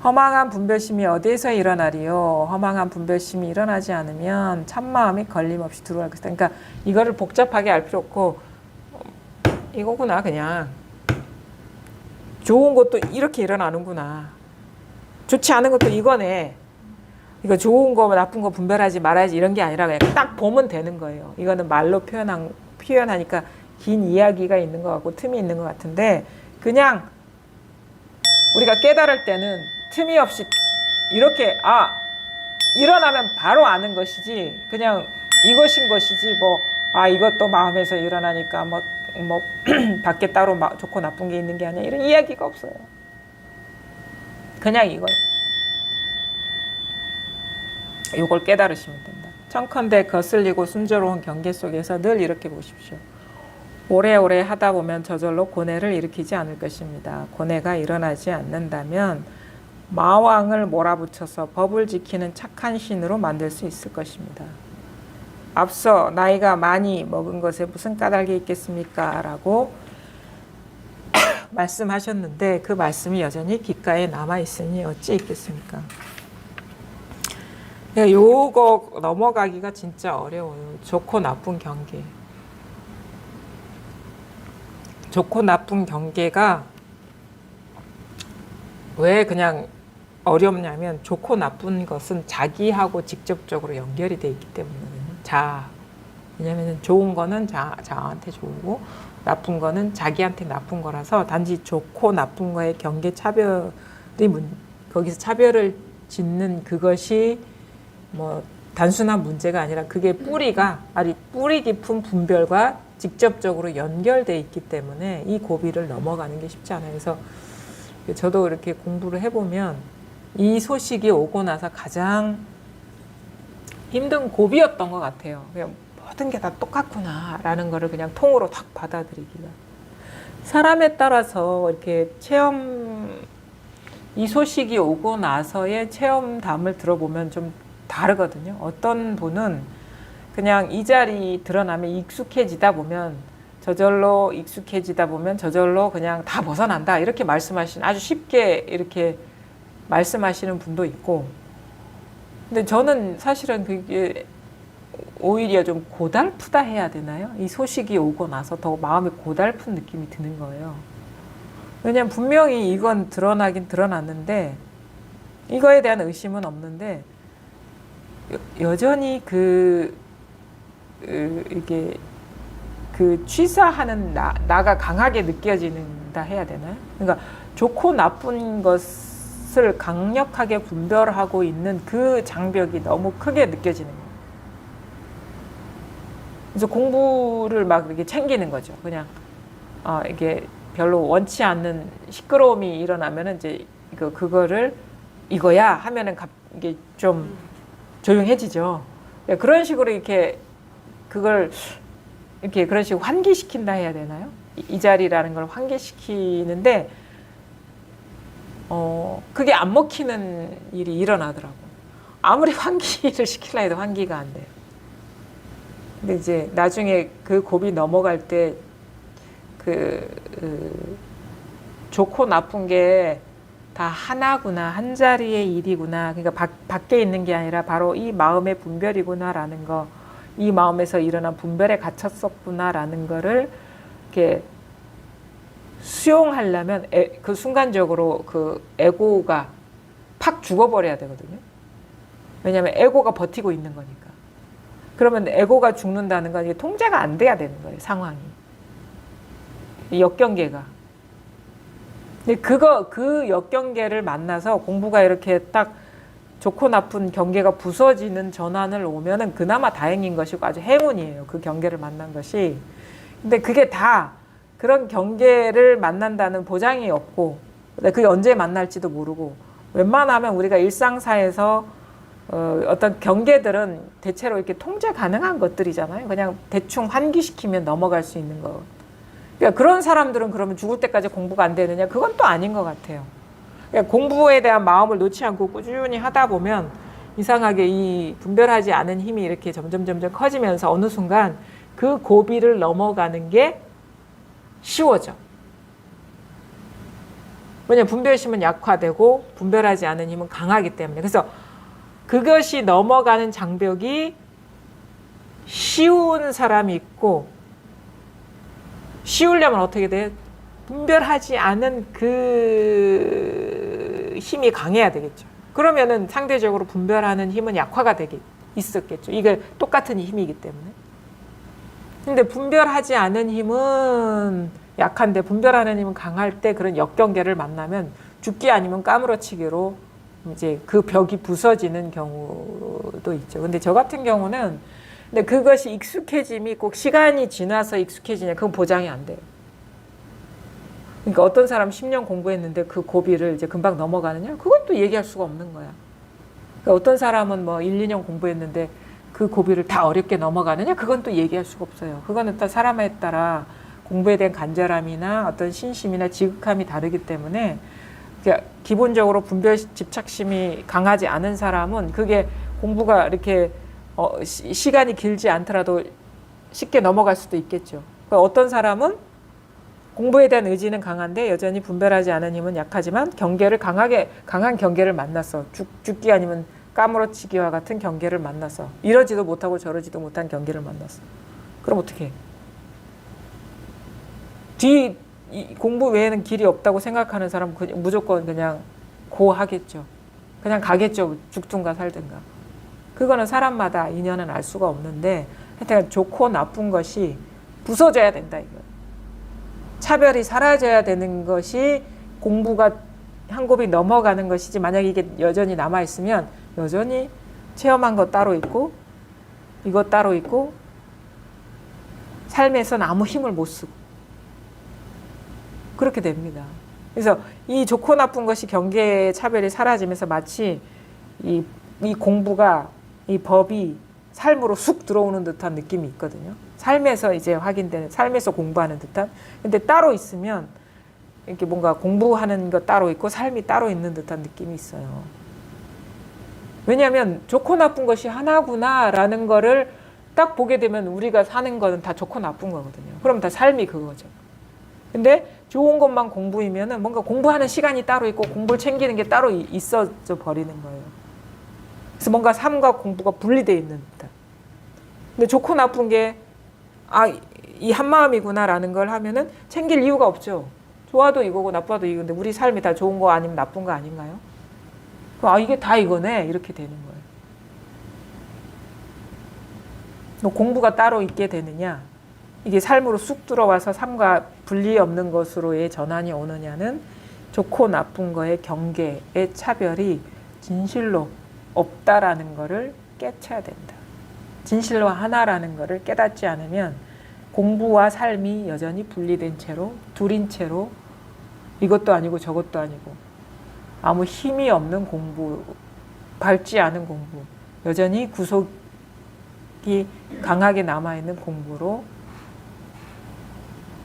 Speaker 1: 허망한 분별심이 어디에서 일어나리요? 허망한 분별심이 일어나지 않으면 참마음이 걸림없이 들어갈 것이다. 그러니까 이거를 복잡하게 알 필요 없고 이거구나 그냥. 좋은 것도 이렇게 일어나는구나. 좋지 않은 것도 이거네. 이거 좋은 거 나쁜 거 분별하지 말아야지 이런 게 아니라 그냥 딱 보면 되는 거예요. 이거는 말로 표현하니까 긴 이야기가 있는 것 같고 틈이 있는 것 같은데 그냥 우리가 깨달을 때는 틈이 없이 이렇게 일어나면 바로 아는 것이지 그냥 이것인 것이지 이것도 마음에서 일어나니까 뭐 밖에 따로 좋고 나쁜 게 있는 게 아니야 이런 이야기가 없어요. 그냥 이걸 깨달으시면 된다. 청컨대 거슬리고 순조로운 경계 속에서 늘 이렇게 보십시오. 오래오래 하다 보면 저절로 고뇌를 일으키지 않을 것입니다. 고뇌가 일어나지 않는다면 마왕을 몰아붙여서 법을 지키는 착한 신으로 만들 수 있을 것입니다. 앞서 나이가 많이 먹은 것에 무슨 까닭이 있겠습니까? 라고 말씀하셨는데 그 말씀이 여전히 귓가에 남아있으니 어찌 있겠습니까? 요거 넘어가기가 진짜 어려워요. 좋고 나쁜 경계. 좋고 나쁜 경계가 왜 그냥 어렵냐면 좋고 나쁜 것은 자기하고 직접적으로 연결이 돼 있기 때문이거든요. 왜냐하면 좋은 거는 자아한테 좋고 나쁜 거는 자기한테 나쁜 거라서 단지 좋고 나쁜 거의 경계 차별이 거기서 차별을 짓는 그것이 뭐 단순한 문제가 아니라 그게 뿌리 깊은 분별과 직접적으로 연결돼 있기 때문에 이 고비를 넘어가는 게 쉽지 않아요. 그래서 저도 이렇게 공부를 해보면 이 소식이 오고 나서 가장 힘든 고비였던 것 같아요. 그냥 모든 게 다 똑같구나라는 거를 그냥 통으로 탁 받아들이기가. 사람에 따라서 이렇게 이 소식이 오고 나서의 체험담을 들어보면 좀 다르거든요. 어떤 분은 그냥 이 자리 드러나면 익숙해지다 보면 저절로 그냥 다 벗어난다 이렇게 말씀하신 아주 쉽게 이렇게 말씀하시는 분도 있고, 근데 저는 사실은 그게 오히려 좀 고달프다 해야 되나요? 이 소식이 오고 나서 더 마음이 고달픈 느낌이 드는 거예요. 왜냐면 분명히 이건 드러나긴 드러났는데 이거에 대한 의심은 없는데 여전히 이게 그 취사하는 나가 강하게 느껴지는다 해야 되나요? 그러니까 좋고 나쁜 것을 강력하게 분별하고 있는 그 장벽이 너무 크게 느껴지는 거예요. 그래서 공부를 막 이렇게 챙기는 거죠. 그냥 이게 별로 원치 않는 시끄러움이 일어나면은 이제 그거를 이거야 하면은 이게 좀 조용해지죠. 그런 식으로 이렇게 그걸 이렇게 그런 식으로 환기시킨다 해야 되나요? 이 자리라는 걸 환기시키는데 그게 안 먹히는 일이 일어나더라고요. 아무리 환기를 시키려 해도 환기가 안 돼요. 근데 이제 나중에 그 고비 넘어갈 때 좋고 나쁜 게 다 하나구나, 한 자리의 일이구나. 그러니까 밖에 있는 게 아니라 바로 이 마음의 분별이구나라는 거, 이 마음에서 일어난 분별에 갇혔었구나라는 거를 이렇게 수용하려면 그 순간적으로 그 에고가 팍 죽어버려야 되거든요. 왜냐하면 에고가 버티고 있는 거니까. 그러면 에고가 죽는다는 건 이게 통제가 안 돼야 되는 거예요, 상황이. 이 역경계가. 근데 그 역경계를 만나서 공부가 이렇게 딱 좋고 나쁜 경계가 부서지는 전환을 오면은 그나마 다행인 것이고 아주 행운이에요. 그 경계를 만난 것이. 근데 그게 다 그런 경계를 만난다는 보장이 없고, 그게 언제 만날지도 모르고, 웬만하면 우리가 일상사에서 어떤 경계들은 대체로 이렇게 통제 가능한 것들이잖아요. 그냥 대충 환기시키면 넘어갈 수 있는 거. 그러니까 그런 사람들은 그러면 죽을 때까지 공부가 안 되느냐? 그건 또 아닌 것 같아요. 그러니까 공부에 대한 마음을 놓지 않고 꾸준히 하다 보면 이상하게 이 분별하지 않은 힘이 이렇게 점점 커지면서 어느 순간 그 고비를 넘어가는 게 쉬워져. 왜냐하면 분별심은 약화되고 분별하지 않은 힘은 강하기 때문에. 그래서 그것이 넘어가는 장벽이 쉬운 사람이 있고, 쉬우려면 어떻게 돼? 분별하지 않은 그 힘이 강해야 되겠죠. 그러면은 상대적으로 분별하는 힘은 약화가 있었겠죠. 이게 똑같은 힘이기 때문에. 근데 분별하지 않은 힘은 약한데 분별하는 힘은 강할 때 그런 역경계를 만나면 죽기 아니면 까무러치기로 이제 그 벽이 부서지는 경우도 있죠. 근데 저 같은 경우는 근데 그것이 익숙해짐이 꼭 시간이 지나서 익숙해지냐, 그건 보장이 안 돼요. 그러니까 어떤 사람 10년 공부했는데 그 고비를 이제 금방 넘어가느냐? 그건 또 얘기할 수가 없는 거야. 그러니까 어떤 사람은 뭐 1, 2년 공부했는데 그 고비를 다 어렵게 넘어가느냐? 그건 또 얘기할 수가 없어요. 그거는 또 사람에 따라 공부에 대한 간절함이나 어떤 신심이나 지극함이 다르기 때문에 그러니까 기본적으로 분별 집착심이 강하지 않은 사람은 그게 공부가 이렇게 시간이 길지 않더라도 쉽게 넘어갈 수도 있겠죠. 그러니까 어떤 사람은 공부에 대한 의지는 강한데 여전히 분별하지 않은 힘은 약하지만 강한 경계를 만났어. 죽기 아니면 까무러치기와 같은 경계를 만났어. 이러지도 못하고 저러지도 못한 경계를 만났어. 그럼 어떻게 해? 공부 외에는 길이 없다고 생각하는 사람은 무조건 그냥 고하겠죠. 그냥 가겠죠. 죽든가 살든가. 그거는 사람마다 인연은 알 수가 없는데 하여튼 좋고 나쁜 것이 부서져야 된다 이거예요. 차별이 사라져야 되는 것이 공부가 한 곱이 넘어가는 것이지, 만약에 이게 여전히 남아있으면 여전히 체험한 것 따로 있고 이것 따로 있고 삶에서는 아무 힘을 못 쓰고 그렇게 됩니다. 그래서 이 좋고 나쁜 것이 경계의 차별이 사라지면서 마치 이 공부가, 이 법이 삶으로 쑥 들어오는 듯한 느낌이 있거든요. 삶에서 이제 확인되는, 삶에서 공부하는 듯한. 근데 따로 있으면 이렇게 뭔가 공부하는 것 따로 있고 삶이 따로 있는 듯한 느낌이 있어요. 왜냐하면 좋고 나쁜 것이 하나구나라는 거를 딱 보게 되면 우리가 사는 거는 다 좋고 나쁜 거거든요. 그럼 다 삶이 그거죠. 근데 좋은 것만 공부이면은 뭔가 공부하는 시간이 따로 있고 공부를 챙기는 게 따로 있어져 버리는 거예요. 그래서 뭔가 삶과 공부가 분리되어 있는 듯한. 근데 좋고 나쁜 게 이 한마음이구나라는 걸 하면은 챙길 이유가 없죠. 좋아도 이거고 나빠도 이건데 우리 삶이 다 좋은 거 아니면 나쁜 거 아닌가요? 이게 다 이거네 이렇게 되는 거예요. 너 공부가 따로 있게 되느냐? 이게 삶으로 쑥 들어와서 삶과 분리 없는 것으로의 전환이 오느냐는 좋고 나쁜 거의 경계의 차별이 진실로 없다라는 거를 깨쳐야 된다. 진실로 하나라는 거를 깨닫지 않으면 공부와 삶이 여전히 분리된 채로 둘인 채로 이것도 아니고 저것도 아니고 아무 힘이 없는 공부, 밝지 않은 공부, 여전히 구속이 강하게 남아있는 공부로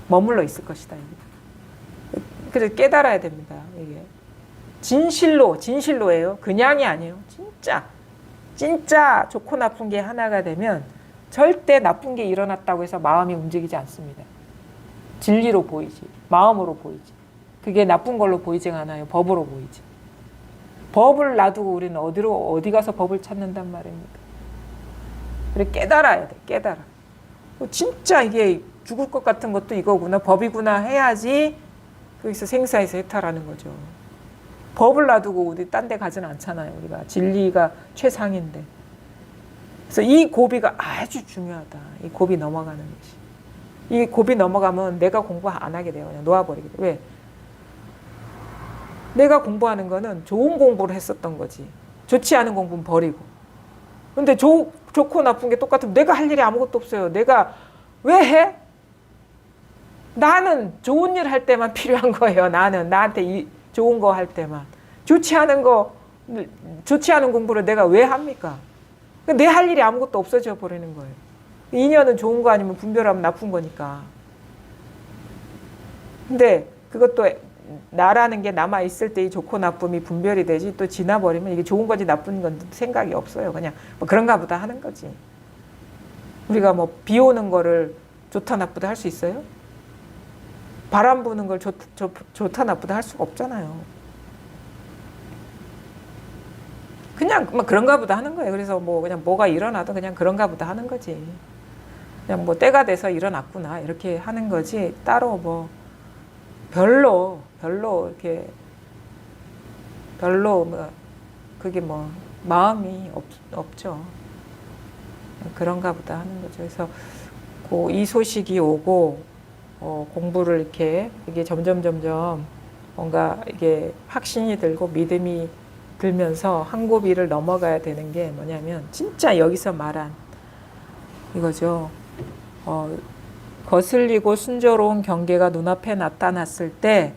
Speaker 1: 머물러 있을 것이다. 그래서 깨달아야 됩니다. 이게 진실로예요. 그냥이 아니에요. 진짜 좋고 나쁜 게 하나가 되면 절대 나쁜 게 일어났다고 해서 마음이 움직이지 않습니다. 진리로 보이지. 마음으로 보이지. 그게 나쁜 걸로 보이지 않아요. 법으로 보이지. 법을 놔두고 우리는 어디 가서 법을 찾는단 말입니까? 그래 깨달아야 돼. 깨달아. 진짜 이게 죽을 것 같은 것도 이거구나. 법이구나 해야지 거기서 생사에서 해탈하는 거죠. 법을 놔두고 우리 딴 데 가지는 않잖아요. 우리가 진리가 최상인데. 그래서 이 고비가 아주 중요하다. 이 고비 넘어가는 것이. 이 고비 넘어가면 내가 공부 안 하게 돼요. 그냥 놓아버리게 돼요. 왜? 내가 공부하는 거는 좋은 공부를 했었던 거지. 좋지 않은 공부는 버리고. 근데 좋고 나쁜 게 똑같으면 내가 할 일이 아무것도 없어요. 내가 왜 해? 나는 좋은 일 할 때만 필요한 거예요. 나한테 좋은 거 할 때만. 좋지 않은 공부를 내가 왜 합니까? 내 할 일이 아무것도 없어져 버리는 거예요. 인연은 좋은 거 아니면 분별하면 나쁜 거니까. 근데 그것도 나라는 게 남아있을 때 이 좋고 나쁨이 분별이 되지 또 지나버리면 이게 좋은 건지 나쁜 건지 생각이 없어요. 그냥 뭐 그런가 보다 하는 거지. 우리가 뭐 비 오는 거를 좋다 나쁘다 할 수 있어요? 바람 부는 걸 좋다 나쁘다 할 수가 없잖아요. 그냥 뭐 그런가 보다 하는 거예요. 그래서 뭐 그냥 뭐가 일어나도 그냥 그런가 보다 하는 거지. 그냥 뭐 때가 돼서 일어났구나 이렇게 하는 거지 따로 뭐 별로 이렇게 뭐 그게 뭐 마음이 없죠. 그런가 보다 하는 거죠. 그래서 이 소식이 오고 공부를 이게 점점 뭔가 이게 확신이 들고 믿음이 들면서 한 고비를 넘어가야 되는 게 뭐냐면 진짜 여기서 말한 이거죠. 거슬리고 순조로운 경계가 눈앞에 나타났을 때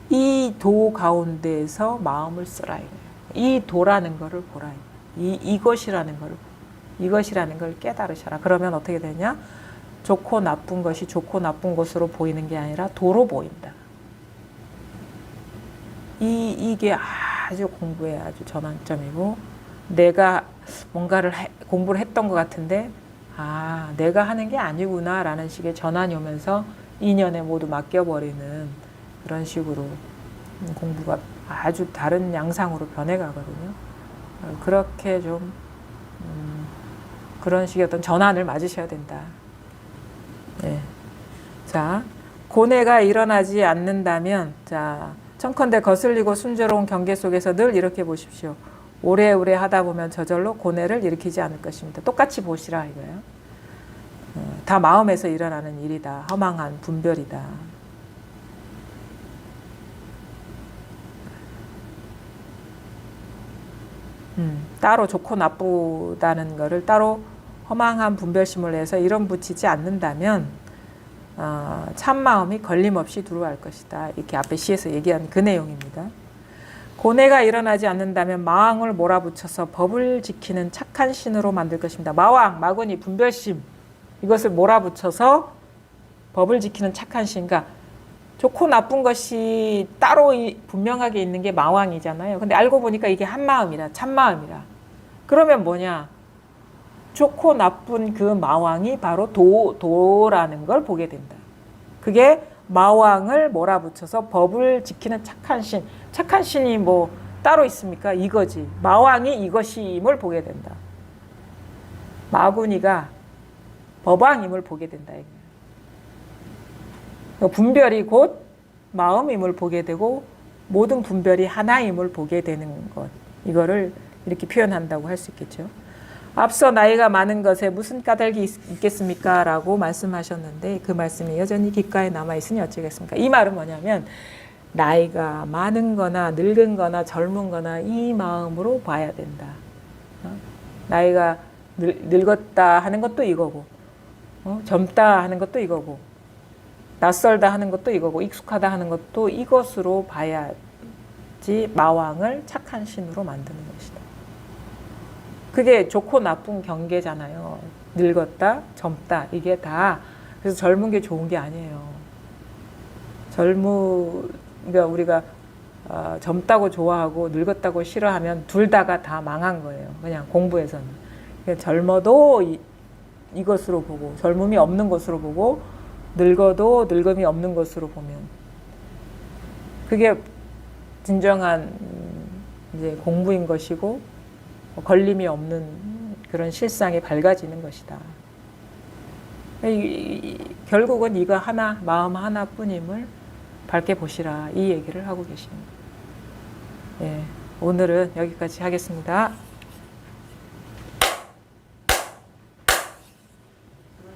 Speaker 1: 이 도 가운데에서 마음을 쓰라 이거예요. 이 도라는 거를 보라. 이것이라는 걸 깨달으셔라. 그러면 어떻게 되냐? 좋고 나쁜 것이 좋고 나쁜 것으로 보이는 게 아니라 도로 보인다. 이게 아주 공부의 아주 전환점이고 내가 뭔가를 공부를 했던 것 같은데 내가 하는 게 아니구나 라는 식의 전환이 오면서 인연에 모두 맡겨버리는 그런 식으로 공부가 아주 다른 양상으로 변해가거든요. 그렇게 좀 그런 식의 어떤 전환을 맞으셔야 된다. 네. 자, 고뇌가 일어나지 않는다면 청컨대 거슬리고 순조로운 경계 속에서 늘 이렇게 보십시오. 오래오래 하다 보면 저절로 고뇌를 일으키지 않을 것입니다. 똑같이 보시라 이거예요. 다 마음에서 일어나는 일이다. 허망한 분별이다. 따로 좋고 나쁘다는 거를 따로 허망한 분별심을 내서 이런 붙이지 않는다면 참마음이 걸림없이 들어갈 것이다. 이렇게 앞에 시에서 얘기한 그 내용입니다. 고뇌가 일어나지 않는다면 마왕을 몰아붙여서 법을 지키는 착한 신으로 만들 것입니다. 마왕, 마구니, 분별심 이것을 몰아붙여서 법을 지키는 착한 신. 그러니까 좋고 나쁜 것이 따로 분명하게 있는 게 마왕이잖아요. 근데 알고 보니까 이게 한마음이라 참마음이라. 그러면 뭐냐? 좋고 나쁜 그 마왕이 바로 도라는 걸 보게 된다. 그게 마왕을 몰아붙여서 법을 지키는 착한 신. 착한 신이 뭐 따로 있습니까? 이거지. 마왕이 이것임을 보게 된다. 마구니가 법왕임을 보게 된다. 분별이 곧 마음임을 보게 되고 모든 분별이 하나임을 보게 되는 것. 이거를 이렇게 표현한다고 할 수 있겠죠. 앞서 나이가 많은 것에 무슨 까닭이 있겠습니까? 라고 말씀하셨는데 그 말씀이 여전히 귓가에 남아있으니 어쩌겠습니까? 이 말은 뭐냐면 나이가 많은 거나 늙은 거나 젊은 거나 이 마음으로 봐야 된다. 나이가 늙었다 하는 것도 이거고 젊다 하는 것도 이거고 낯설다 하는 것도 이거고 익숙하다 하는 것도 이것으로 봐야지 마왕을 착한 신으로 만드는 것이다. 그게 좋고 나쁜 경계잖아요. 늙었다, 젊다 이게 다 그래서 젊은 게 좋은 게 아니에요. 그러니까 우리가 젊다고 좋아하고 늙었다고 싫어하면 둘 다가 다 망한 거예요. 그냥 공부에서는. 그러니까 젊어도 이것으로 보고 젊음이 없는 것으로 보고 늙어도 늙음이 없는 것으로 보면 그게 진정한 이제 공부인 것이고 걸림이 없는 그런 실상이 밝아지는 것이다. 결국은 이거 하나, 마음 하나뿐임을 밝게 보시라 이 얘기를 하고 계십니다. 예, 오늘은 여기까지 하겠습니다.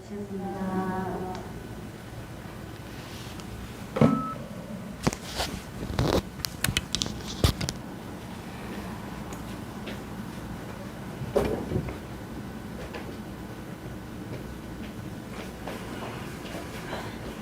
Speaker 2: 수고하셨습니다.